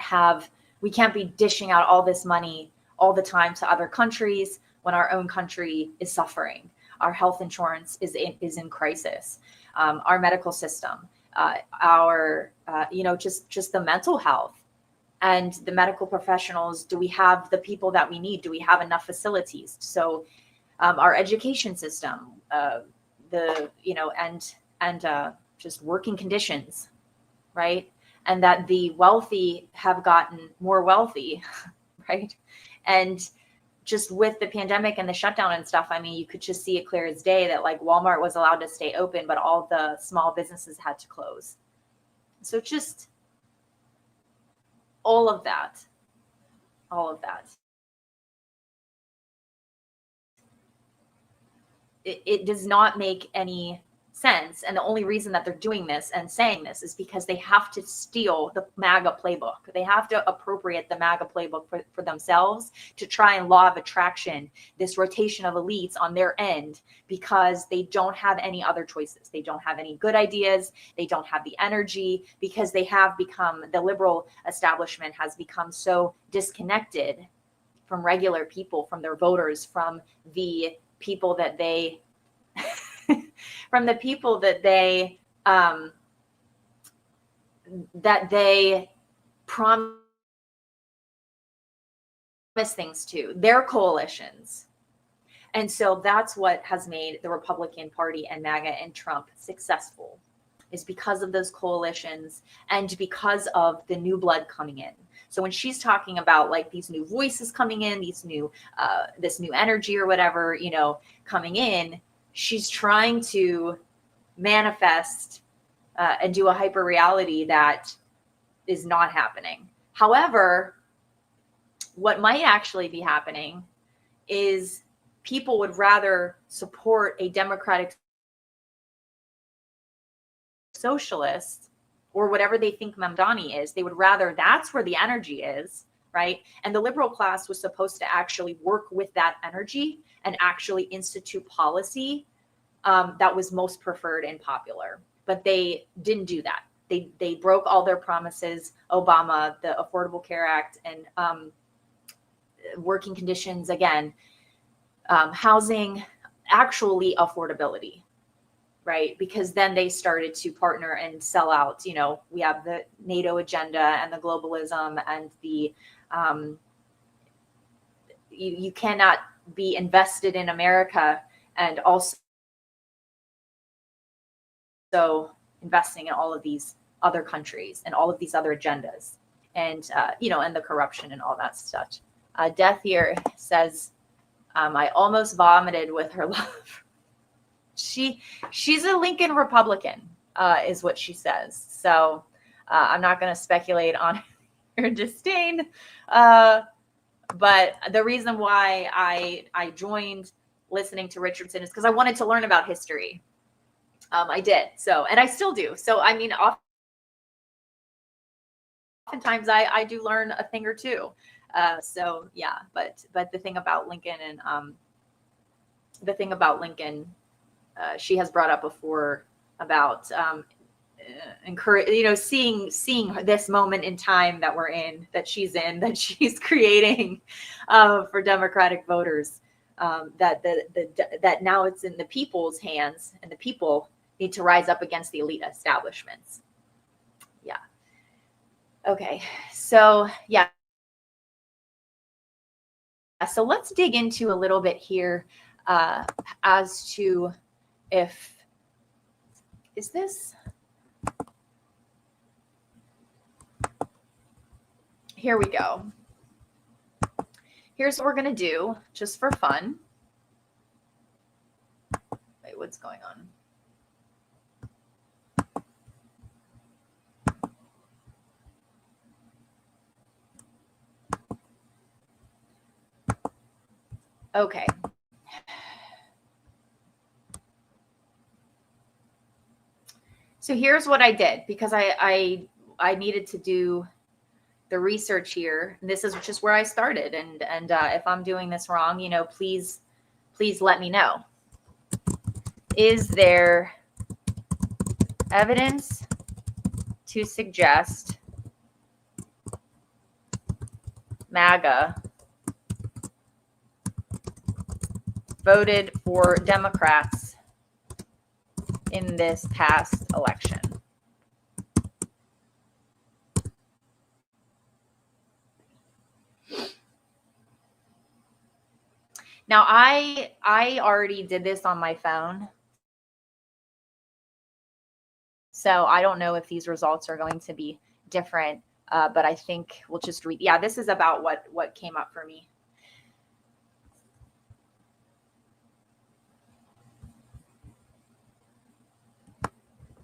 be dishing out all this money all the time to other countries when our own country is suffering. Our health insurance is in crisis. Our medical system, just the mental health and the medical professionals. Do we have the people that we need? Do we have enough facilities? So our education system, just working conditions, right? And that the wealthy have gotten more wealthy, right? And just with the pandemic and the shutdown and stuff, I mean, you could just see it clear as day that like Walmart was allowed to stay open, but all the small businesses had to close. So just all of that. It does not make any sense. And the only reason that they're doing this and saying this is because they have to steal the MAGA playbook. They have to appropriate the MAGA playbook for themselves to try and law of attraction, this rotation of elites on their end, because they don't have any other choices. They don't have any good ideas. They don't have the energy because the liberal establishment has become so disconnected from regular people, from their voters, from the people that they promise things to, their coalitions. And so that's what has made the Republican Party and MAGA and Trump successful, is because of those coalitions and because of the new blood coming in. So when she's talking about like these new voices coming in, this new energy or whatever, coming in, she's trying to manifest and do a hyper reality that is not happening. However, what might actually be happening is people would rather support a democratic socialist or whatever they think Mamdani is. They would rather, that's where the energy is, right? And the liberal class was supposed to actually work with that energy and actually institute policy that was most preferred and popular. But they didn't do that. They broke all their promises. Obama, the Affordable Care Act, and working conditions, again, housing, actually affordability, right? Because then they started to partner and sell out. We have the NATO agenda and the globalism and the you cannot be invested in America and also investing in all of these other countries and all of these other agendas, and and the corruption and all that stuff. Death here says, I almost vomited with her love. She's a Lincoln Republican, is what she says. So I'm not going to speculate on or disdain. But the reason why I joined listening to Richardson is because I wanted to learn about history. I did. So, and I still do. So, I mean, oftentimes I do learn a thing or two. So yeah, but the thing about Lincoln and she has brought up before about encourage, seeing this moment in time that we're in, that she's creating for Democratic voters, that now it's in the people's hands, and the people need to rise up against the elite establishments. Yeah. Okay. So yeah. So let's dig into a little bit here as to is this? Here we go. Here's what we're going to do just for fun. Wait, what's going on? Okay. So here's what I did, because I needed to do the research here. This is just where I started, and if I'm doing this wrong, please let me know. Is there evidence to suggest MAGA voted for Democrats in this past election? Now, I already did this on my phone, so I don't know if these results are going to be different, but I think we'll just read. Yeah, this is about what came up for me.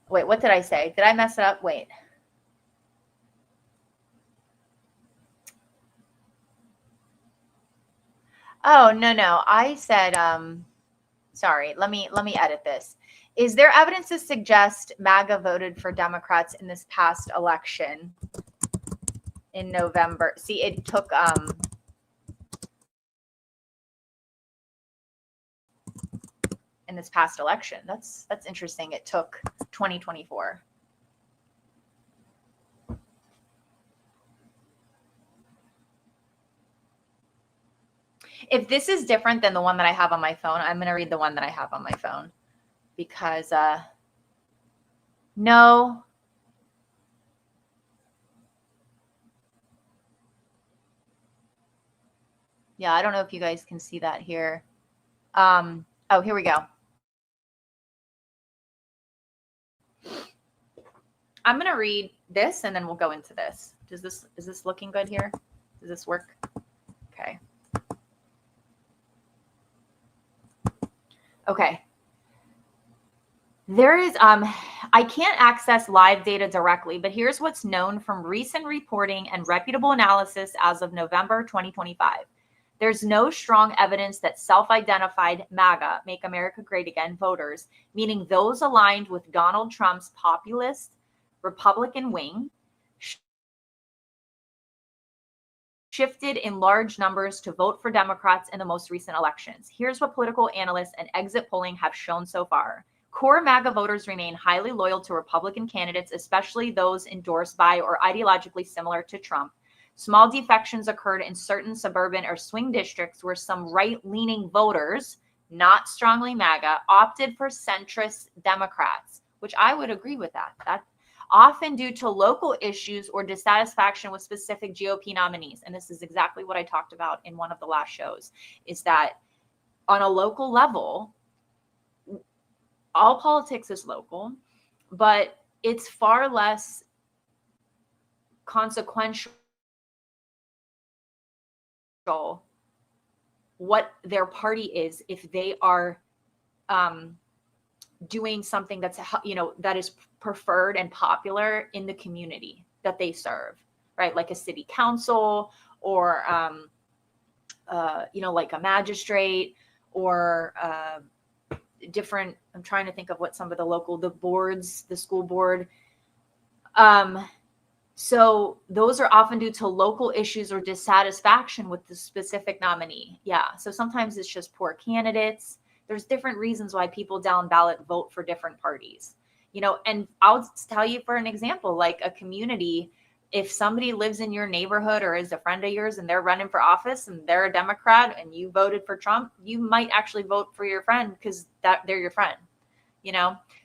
Wait, what did I say? Did I mess it up? Wait. Oh, no. I said, sorry, let me edit this. Is there evidence to suggest MAGA voted for Democrats in this past election in November? See, it took in this past election. That's interesting. It took 2024. If this is different than the one that I have on my phone, I'm going to read the one that I have on my phone, because no. Yeah, I don't know if you guys can see that here. Oh, here we go. I'm going to read this and then we'll go into this. Is this looking good here? Does this work? Okay. Okay. There is, I can't access live data directly, but here's what's known from recent reporting and reputable analysis as of November 2025. There's no strong evidence that self-identified MAGA, Make America Great Again, voters, meaning those aligned with Donald Trump's populist Republican wing, shifted in large numbers to vote for Democrats in the most recent elections. Here's what political analysts and exit polling have shown so far. Core MAGA voters remain highly loyal to Republican candidates, especially those endorsed by or ideologically similar to Trump. Small defections occurred in certain suburban or swing districts where some right-leaning voters, not strongly MAGA, opted for centrist Democrats, which I would agree with that. That's often due to local issues or dissatisfaction with specific GOP nominees. And this is exactly what I talked about in one of the last shows, is that on a local level, all politics is local, but it's far less consequential what their party is if they are doing something that's, that is preferred and popular in the community that they serve. right? Like a city council or, like a magistrate or different, I'm trying to think of what some of the boards, the school board. So those are often due to local issues or dissatisfaction with the specific nominee. Yeah. So sometimes it's just poor candidates. There's different reasons why people down ballot vote for different parties, and I'll tell you for an example, like a community, if somebody lives in your neighborhood or is a friend of yours and they're running for office and they're a Democrat and you voted for Trump, you might actually vote for your friend because they're your friend,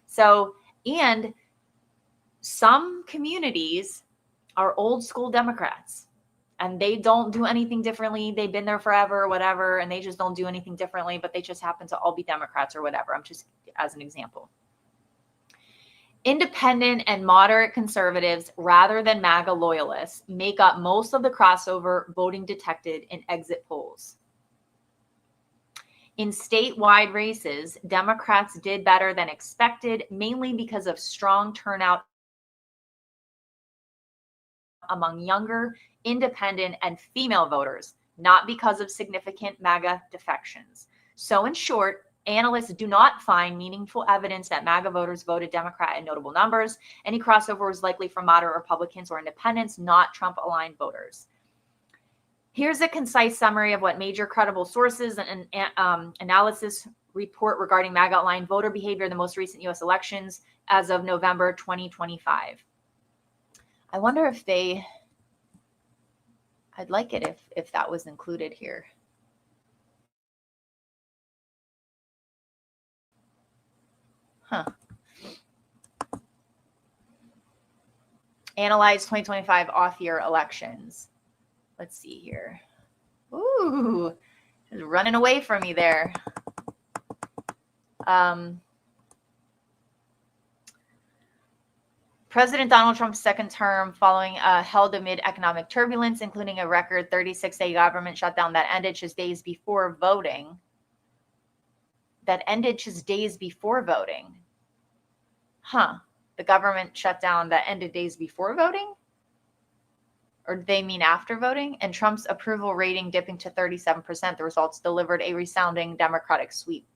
So, and some communities are old school Democrats and they don't do anything differently. They've been there forever or whatever, and they just don't do anything differently, but they just happen to all be Democrats or whatever. I'm just as an example. Independent and moderate conservatives, rather than MAGA loyalists, make up most of the crossover voting detected in exit polls. In statewide races, Democrats did better than expected, mainly because of strong turnout among younger, independent, and female voters, not because of significant MAGA defections. So in short, analysts do not find meaningful evidence that MAGA voters voted Democrat in notable numbers. Any crossover was likely from moderate Republicans or independents, not Trump-aligned voters. Here's a concise summary of what major credible sources and analysis report regarding MAGA-aligned voter behavior in the most recent U.S. elections as of November 2025. I wonder if I'd like it if that was included here. Huh. Analyze 2025 off-year elections. Let's see here. Ooh, it's running away from me there. President Donald Trump's second term following held amid economic turbulence, including a record 36-day government shutdown that ended just days before voting. Huh. The government shutdown that ended days before voting? Or do they mean after voting? And Trump's approval rating dipping to 37%. The results delivered a resounding Democratic sweep.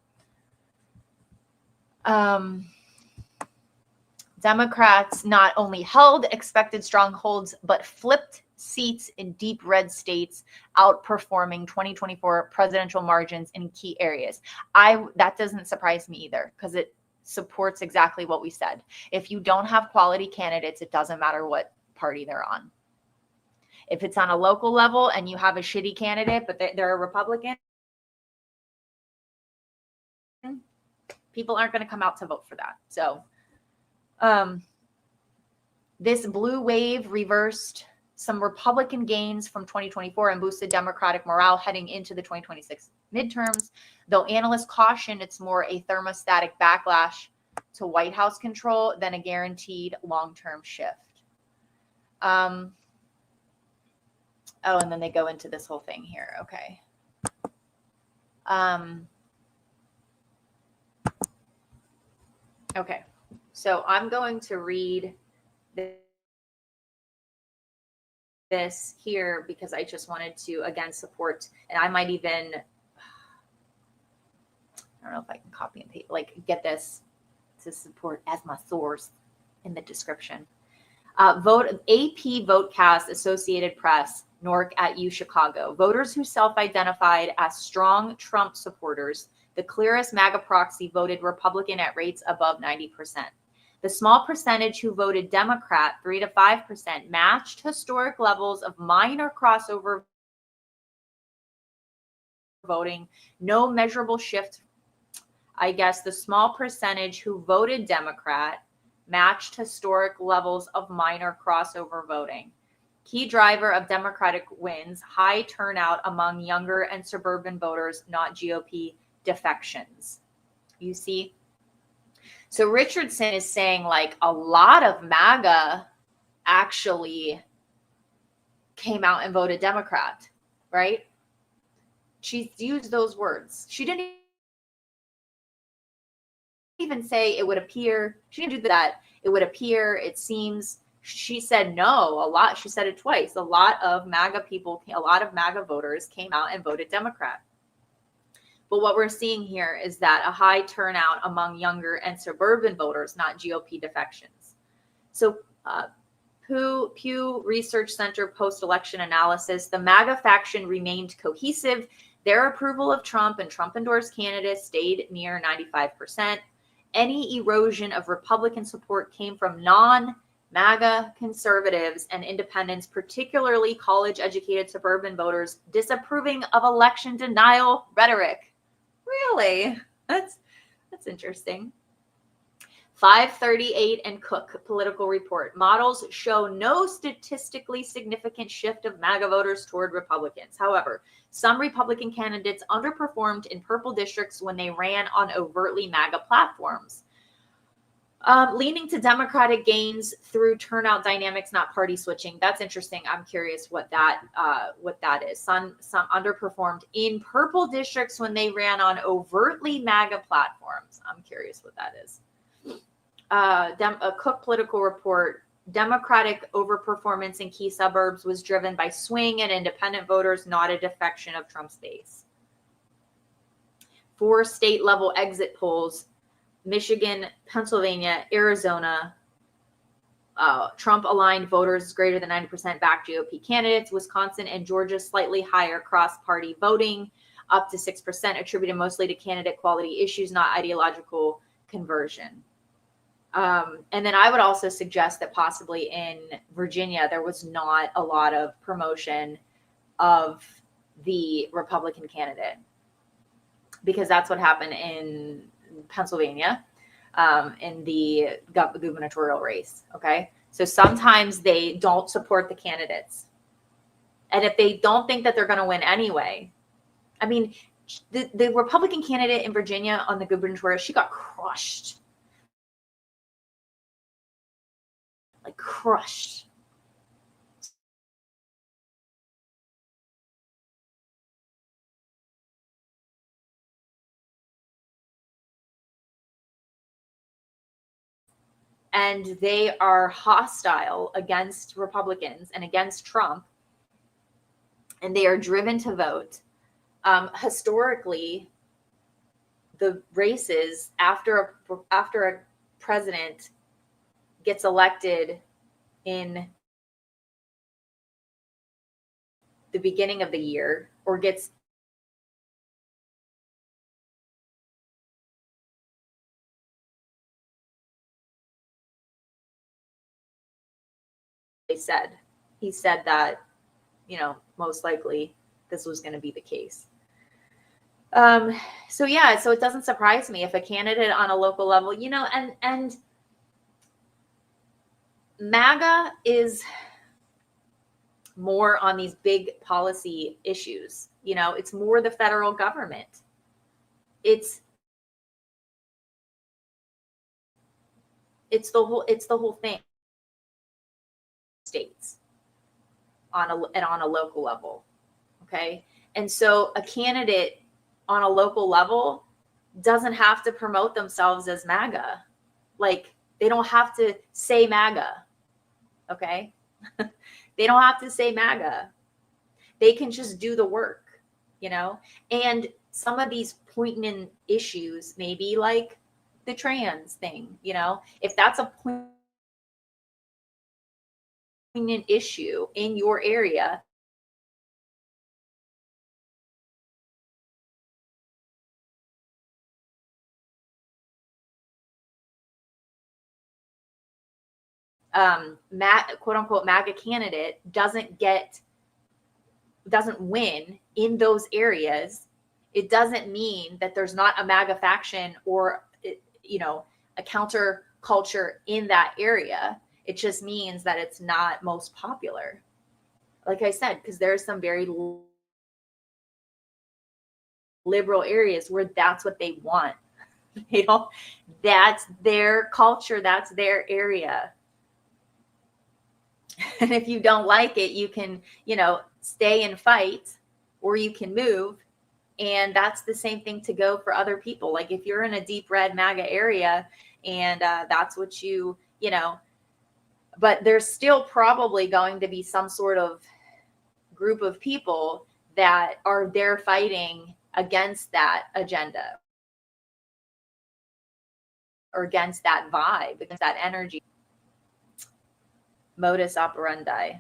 Democrats not only held expected strongholds, but flipped seats in deep red states, outperforming 2024 presidential margins in key areas. That doesn't surprise me either, because it supports exactly what we said. If you don't have quality candidates, it doesn't matter what party they're on. If it's on a local level and you have a shitty candidate, but they're a Republican, people aren't going to come out to vote for that. So this blue wave reversed some Republican gains from 2024 and boosted Democratic morale heading into the 2026 midterms, though analysts caution it's more a thermostatic backlash to White House control than a guaranteed long-term shift. And then they go into this whole thing here. Okay. Okay. So I'm going to read this here because I just wanted to, again, support, and I might even, I don't know if I can copy and paste, get this to support as my source in the description. AP Votecast, Associated Press, Nork at U Chicago. Voters who self-identified as strong Trump supporters, the clearest MAGA proxy, voted Republican at rates above 90%. The small percentage who voted Democrat, 3 to 5%, matched historic levels of minor crossover voting. No measurable shift. I guess the small percentage who voted Democrat matched historic levels of minor crossover voting. Key driver of Democratic wins, high turnout among younger and suburban voters, not GOP defections. You see? So Richardson is saying a lot of MAGA actually came out and voted Democrat, right? She used those words. She didn't even say it would appear. She didn't do that. It would appear, it seems, She said no a lot. She said it twice. A lot of MAGA people, a lot of MAGA voters came out and voted Democrat. But what we're seeing here is that a high turnout among younger and suburban voters, not GOP defections. So Pew Research Center post-election analysis, the MAGA faction remained cohesive. Their approval of Trump and Trump-endorsed candidates stayed near 95%. Any erosion of Republican support came from non-MAGA conservatives and independents, particularly college-educated suburban voters, disapproving of election denial rhetoric. Really? That's interesting. 538 and Cook political report. Models show no statistically significant shift of MAGA voters toward Republicans. However, some Republican candidates underperformed in purple districts when they ran on overtly MAGA platforms, leaning to Democratic gains through turnout dynamics, not party switching. That's interesting. I'm curious what that is. Some underperformed in purple districts when they ran on overtly MAGA platforms. I'm curious what that is. A Cook political report, Democratic overperformance in key suburbs was driven by swing and independent voters, not a defection of Trump's base. 4 state-level exit polls, Michigan, Pennsylvania, Arizona, Trump-aligned voters greater than 90% back GOP candidates. Wisconsin and Georgia slightly higher cross-party voting, up to 6%, attributed mostly to candidate quality issues, not ideological conversion. And then I would also suggest that possibly in Virginia, there was not a lot of promotion of the Republican candidate, because that's what happened in Pennsylvania in the gubernatorial race. Okay. So sometimes they don't support the candidates. And if they don't think that they're going to win anyway, I mean, the Republican candidate in Virginia on the gubernatorial, she got crushed. Like crushed. And they are hostile against Republicans and against Trump, and they are driven to vote. Historically, the races after a president gets elected in the beginning of the year, or gets he said that, most likely this was going to be the case. So it doesn't surprise me if a candidate on a local level, and MAGA is more on these big policy issues. It's more the federal government. It's the whole thing. States on a local level. Okay. And so a candidate on a local level doesn't have to promote themselves as MAGA. Like, they don't have to say MAGA. Okay. They don't have to say MAGA. They can just do the work, and some of these poignant issues, maybe like the trans thing, if that's a poignant issue in your area, quote unquote MAGA candidate doesn't win in those areas, it doesn't mean that there's not a MAGA faction or, a counter culture in that area. It just means that it's not most popular. Like I said, because there's some very liberal areas where that's what they want. That's their culture. That's their area. And if you don't like it, you can, stay and fight, or you can move. And that's the same thing to go for other people. Like, if you're in a deep red MAGA area and that's what you But there's still probably going to be some sort of group of people that are there fighting against that agenda or against that vibe, against that energy, modus operandi.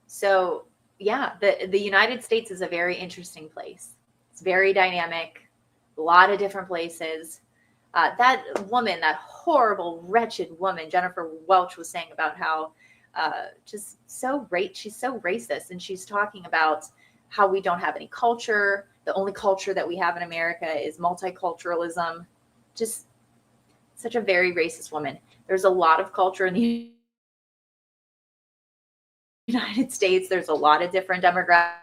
So yeah, the United States is a very interesting place. It's very dynamic, a lot of different places. That woman, that horrible, wretched woman, Jennifer Welch, was saying about how she's so racist, and she's talking about how we don't have any culture. The only culture that we have in America is multiculturalism. Just such a very racist woman. There's a lot of culture in the United States. There's a lot of different demographics.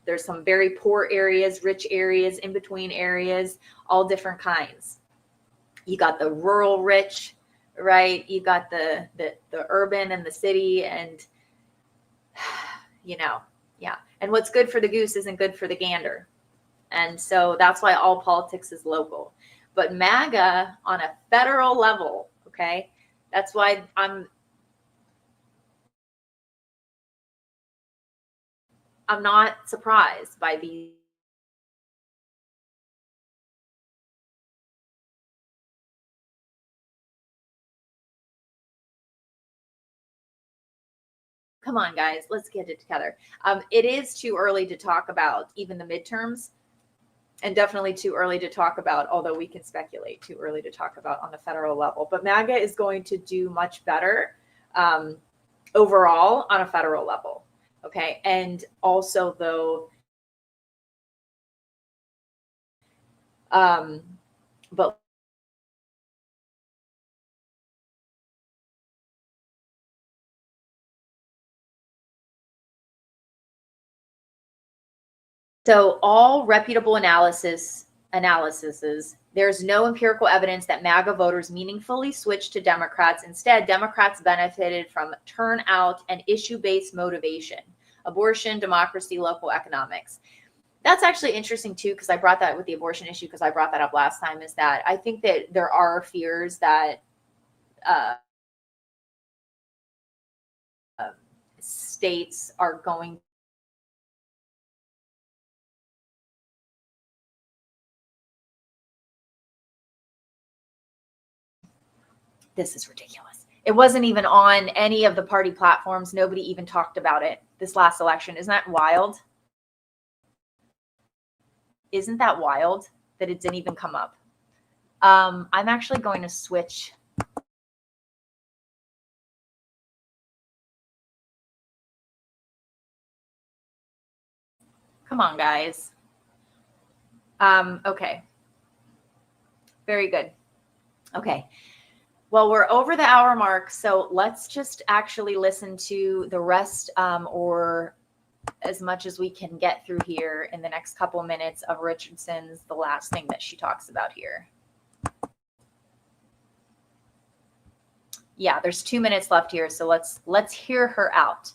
There's some very poor areas, rich areas, in between areas, all different kinds. You got the rural rich, right? You got the urban and the city, and yeah. And what's good for the goose isn't good for the gander. And so that's why all politics is local. But MAGA on a federal level, okay? That's why I'm not surprised by these. Come on, guys, let's get it together. It is too early to talk about even the midterms, and definitely too early to talk about, although we can speculate, too early to talk about on the federal level. But MAGA is going to do much better overall on a federal level. Okay. And also, though, but so all reputable analyses, there's no empirical evidence that MAGA voters meaningfully switched to Democrats. Instead, Democrats benefited from turnout and issue-based motivation, abortion, democracy, local economics. That's actually interesting too, because I brought that with the abortion issue, because I brought that up last time, is that I think that there are fears that states are going this is ridiculous. It wasn't even on any of the party platforms. Nobody even talked about it this last election. Isn't that wild? Isn't that wild that it didn't even come up? I'm actually going to switch. Come on, guys. Okay. Very good. Okay. Well, we're over the hour mark, so let's just actually listen to the rest or as much as we can get through here in the next couple of minutes of Richardson's, the last thing that she talks about here. Yeah, there's 2 minutes left here, so let's hear her out.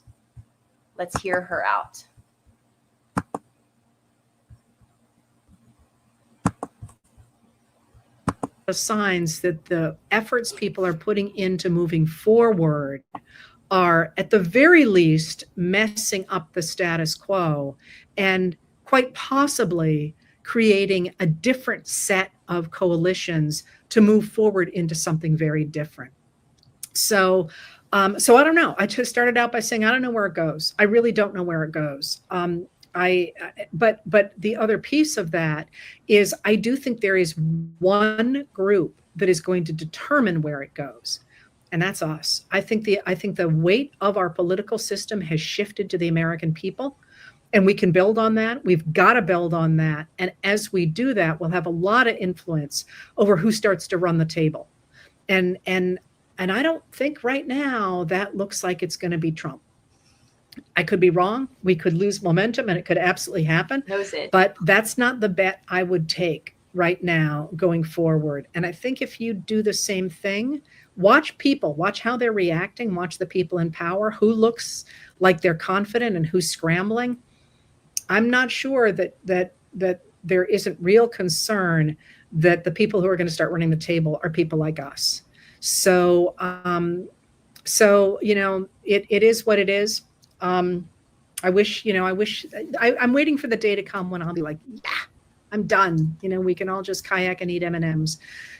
Let's hear her out. Signs that the efforts people are putting into moving forward are at the very least messing up the status quo and quite possibly creating a different set of coalitions to move forward into something very different. So I don't know. I just started out by saying, I don't know where it goes. I really don't know where it goes. But the other piece of that is I do think there is one group that is going to determine where it goes, and that's us. I think the weight of our political system has shifted to the American people, and we can build on that. We've got to build on that, and as we do that, we'll have a lot of influence over who starts to run the table. And I don't think right now that looks like it's going to be Trump. I could be wrong. We could lose momentum and it could absolutely happen. But that's not the bet I would take right now going forward. And I think if you do the same thing, watch people, watch how they're reacting, watch the people in power, who looks like they're confident and who's scrambling. I'm not sure that there isn't real concern that the people who are going to start running the table are people like us. So, it is what it is. I'm waiting for the day to come when I'll be like, yeah, I'm done. We can all just kayak and eat M&Ms.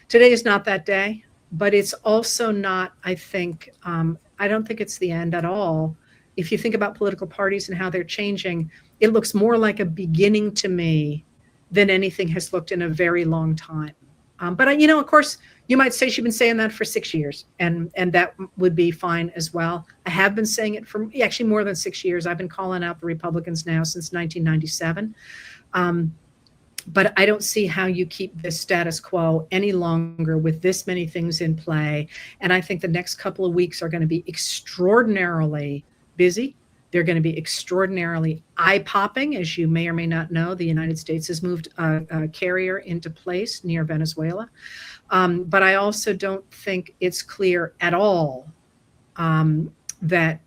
Today is not that day, but it's also not, I think, I don't think it's the end at all. If you think about political parties and how they're changing, it looks more like a beginning to me than anything has looked in a very long time. But of course, you might say she's been saying that for 6 years, and that would be fine as well. I have been saying it for actually more than 6 years. I've been calling out the Republicans now since 1997. But I don't see how you keep this status quo any longer with this many things in play. And I think the next couple of weeks are going to be extraordinarily busy. They're going to be extraordinarily eye-popping. As you may or may not know, the United States has moved a carrier into place near Venezuela. But I also don't think it's clear at all that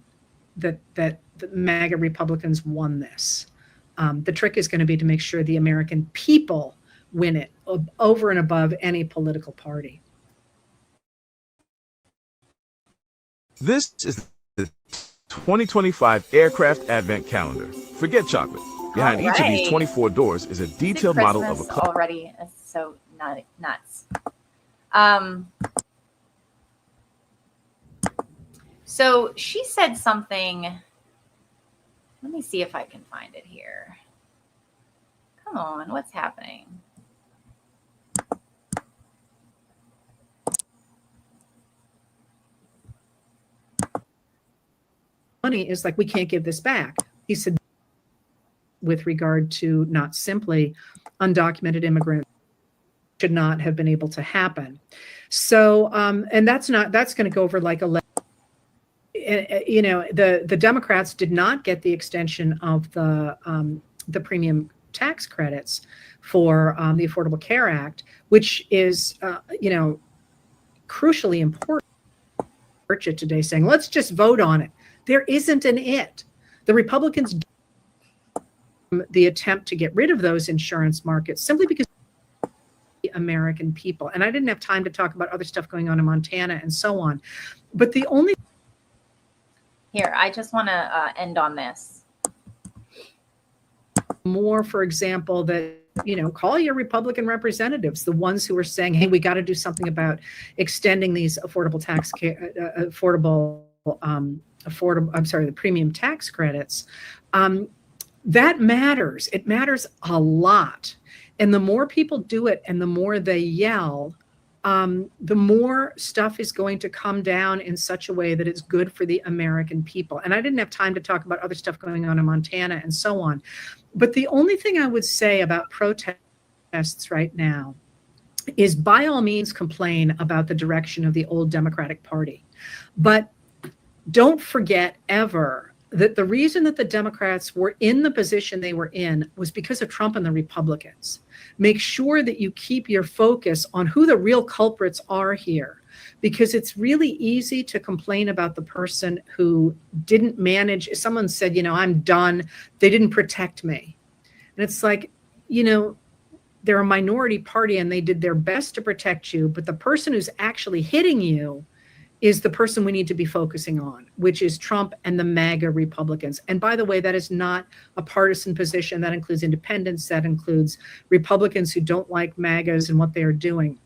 the MAGA Republicans won this. The trick is going to be to make sure the American people win it over and above any political party. This is the 2025 Aircraft Advent Calendar. Forget chocolate. Behind each of these 24 doors is a detailed model of a car. Already, it's so nuts. So she said something. Let me see if I can find it here. Come on, what's happening? Money is like, we can't give this back. He said, with regard to not simply undocumented immigrants, should not have been able to happen. So, and that's going to go over like a, the Democrats did not get the extension of the premium tax credits for the Affordable Care Act, which is, crucially important. Today saying, let's just vote on it. There isn't an it. The Republicans the attempt to get rid of those insurance markets simply because the American people. And I didn't have time to talk about other stuff going on in Montana and so on. But the only here, I just want to end on this. More, for example, that call your Republican representatives, the ones who are saying, hey, we got to do something about extending these the premium tax credits. That matters. It matters a lot. And the more people do it and the more they yell, the more stuff is going to come down in such a way that it's good for the American people. And I didn't have time to talk about other stuff going on in Montana and so on. But the only thing I would say about protests right now is by all means complain about the direction of the old Democratic Party. But don't forget ever that the reason that the Democrats were in the position they were in was because of Trump and the Republicans. Make sure that you keep your focus on who the real culprits are here, because it's really easy to complain about the person who didn't manage. Someone said, I'm done. They didn't protect me. And it's like, they're a minority party and they did their best to protect you, but the person who's actually hitting you is the person we need to be focusing on, which is Trump and the MAGA Republicans. And by the way, that is not a partisan position. That includes independents. That includes Republicans who don't like MAGAs and what they are doing.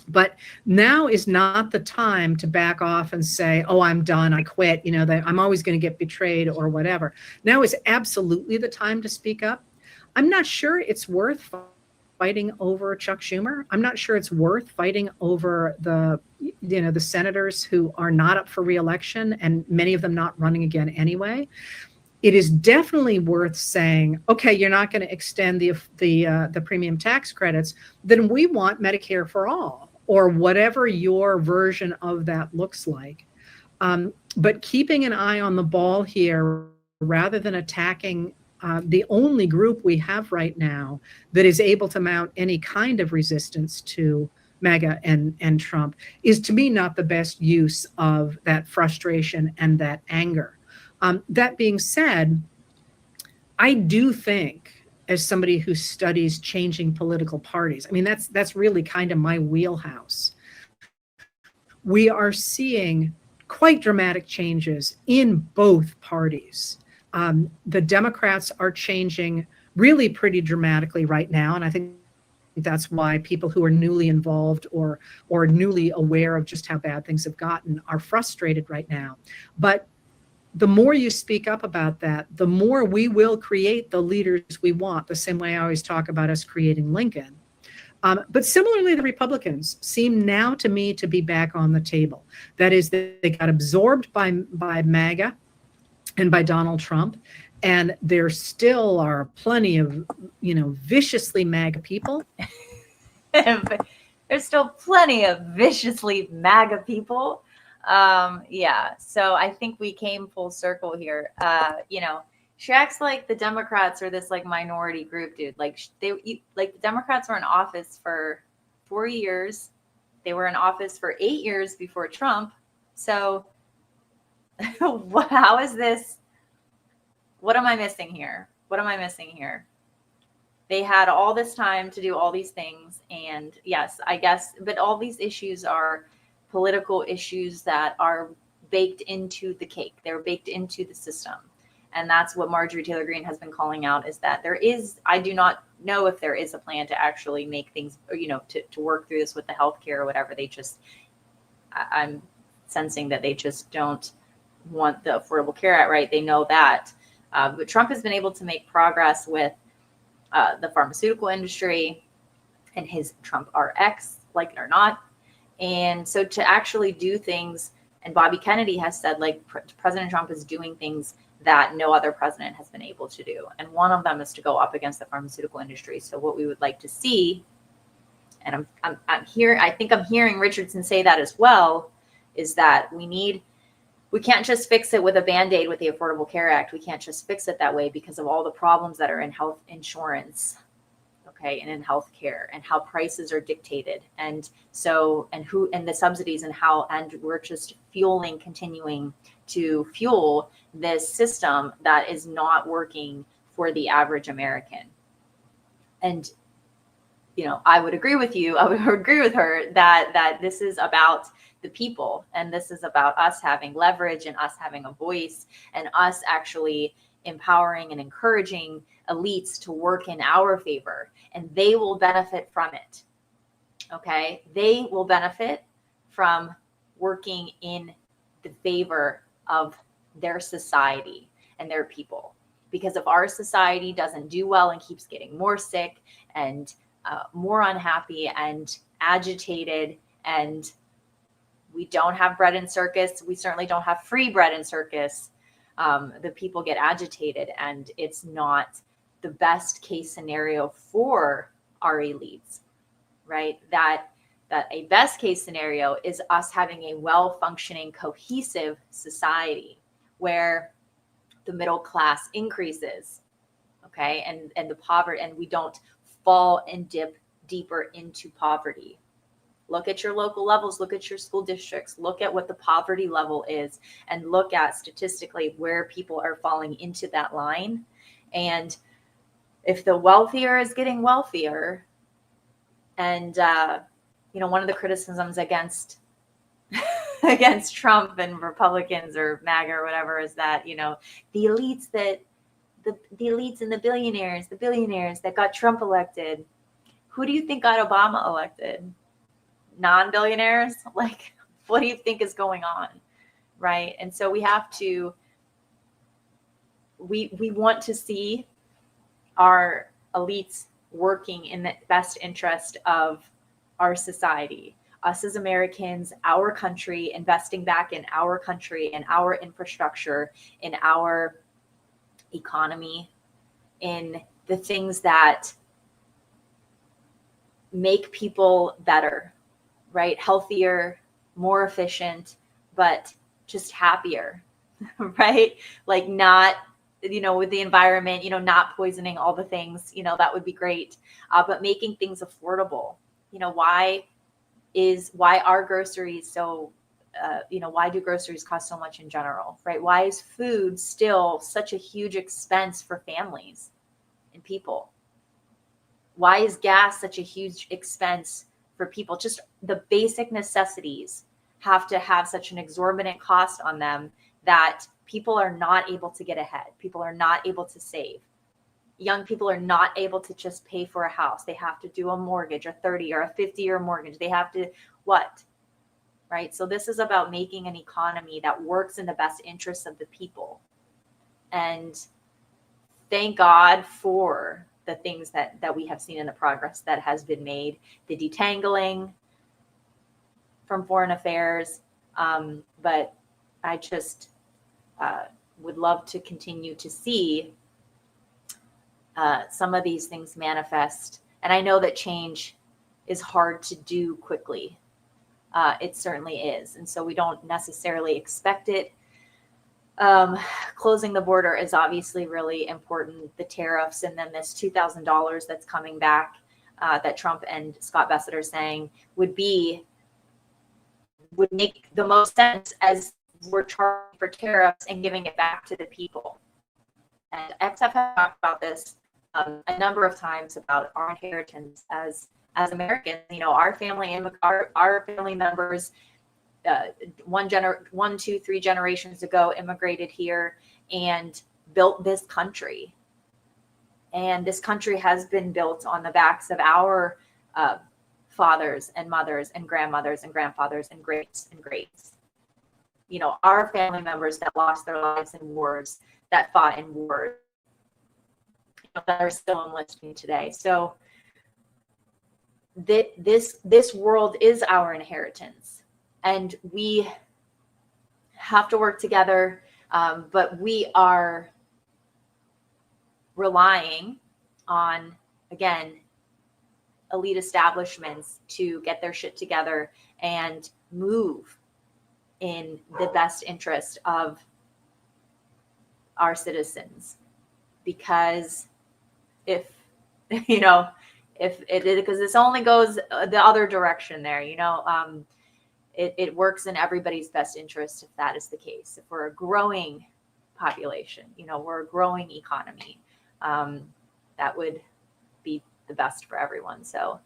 But now is not the time to back off and say, oh, I'm done, I quit, that I'm always going to get betrayed or whatever. Now is absolutely the time to speak up. I'm not sure it's worth fighting over Chuck Schumer. I'm not sure it's worth fighting over the senators who are not up for re-election, and many of them not running again anyway. It is definitely worth saying, okay, you're not going to extend the premium tax credits, then we want Medicare for all, or whatever your version of that looks like. But keeping an eye on the ball here, rather than attacking the only group we have right now that is able to mount any kind of resistance to MAGA and Trump, is to me not the best use of that frustration and that anger. That being said, I do think, as somebody who studies changing political parties. I mean, that's really kind of my wheelhouse. We are seeing quite dramatic changes in both parties. The Democrats are changing really pretty dramatically right now, and I think that's why people who are newly involved or newly aware of just how bad things have gotten are frustrated right now. But the more you speak up about that, the more we will create the leaders we want, the same way I always talk about us creating Lincoln. But similarly, the Republicans seem now to me to be back on the table. That is, they got absorbed by MAGA and by Donald Trump. And there still are plenty of, viciously MAGA people. There's still plenty of viciously MAGA people. Yeah. So I think we came full circle here. She acts like the Democrats are this like minority group, dude. Like the Democrats were in office for 4 years. They were in office for 8 years before Trump. So how is this? What am I missing here? They had all this time to do all these things. And yes, I guess, but all these issues are political issues that are baked into the cake. They're baked into the system. And that's what Marjorie Taylor Greene has been calling out, is that I do not know if there is a plan to actually make things, to work through this with the healthcare or whatever. I'm sensing that they just don't want the Affordable Care Act, right? They know that. But Trump has been able to make progress with the pharmaceutical industry and his Trump RX, like it or not. And so to actually do things, and Bobby Kennedy has said, like, President Trump is doing things that no other president has been able to do. And one of them is to go up against the pharmaceutical industry. So what we would like to see, and I'm here, I think I'm hearing Richardson say that as well, is that we can't just fix it with a Band-Aid with the Affordable Care Act. We can't just fix it that way because of all the problems that are in health insurance, okay, and in healthcare, and how prices are dictated, and the subsidies, and we're just continuing to fuel this system that is not working for the average American. And I would agree with you. I would agree with her that this is about the people, and this is about us having leverage and us having a voice and us actually empowering and encouraging elites to work in our favor, and they will benefit from it. Okay. They will benefit from working in the favor of their society and their people. Because if our society doesn't do well and keeps getting more sick and more unhappy and agitated, and we don't have bread and circus, we certainly don't have free bread and circus, the people get agitated, and it's not the best case scenario for our elites, right? That a best case scenario is us having a well-functioning, cohesive society where the middle class increases, okay, and the poverty, and we don't fall and dip deeper into poverty. Look at your local levels, look at your school districts, look at what the poverty level is, and look at statistically where people are falling into that line. And if the wealthier is getting wealthier, and one of the criticisms against Trump and Republicans or MAGA or whatever is that, the elites and the billionaires that got Trump elected, who do you think got Obama elected? Non-billionaires? Like, what do you think is going on? Right. And so we want to see our elites working in the best interest of our society, us as Americans, our country, investing back in our country and our infrastructure, in our economy, in the things that make people better, right? Healthier, more efficient, but just happier, right? Like not, with the environment, not poisoning all the things, that would be great. But making things affordable. Why are groceries so, why do groceries cost so much in general, right? Why is food still such a huge expense for families and people? Why is gas such a huge expense for people? Just the basic necessities have to have such an exorbitant cost on them that people are not able to get ahead. People are not able to save. Young people are not able to just pay for a house. They have to do a mortgage, a 30 or a 50-year mortgage. They have to what? Right? So this is about making an economy that works in the best interests of the people. And thank God for the things that we have seen in the progress that has been made, the detangling from foreign affairs. But I just would love to continue to see some of these things manifest. And I know that change is hard to do quickly. It certainly is. And so we don't necessarily expect it. Closing the border is obviously really important. The tariffs, and then this $2,000 that's coming back that Trump and Scott Bassett are saying would make the most sense as we're charging for tariffs and giving it back to the people. And XF has talked about this a number of times about our inheritance as Americans. You know, our family members, 1, 2, 3 generations ago immigrated here and built this country. And this country has been built on the backs of our fathers and mothers and grandmothers and grandfathers and greats and greats. You know, our family members that lost their lives in wars, that fought in wars, that are still enlisting today. So this world is our inheritance, and we have to work together. But we are relying on, again, elite establishments to get their shit together and move in the best interest of our citizens. Because if this only goes the other direction there, it works in everybody's best interest if that is the case. If we're a growing population, we're a growing economy, that would be the best for everyone. So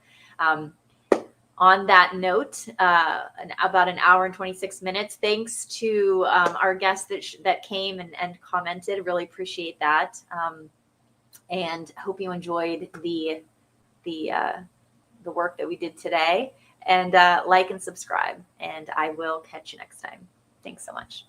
on that note, about an hour and 26 minutes, thanks to our guests that came and commented. Really appreciate that. And hope you enjoyed the work that we did today. And like and subscribe. And I will catch you next time. Thanks so much.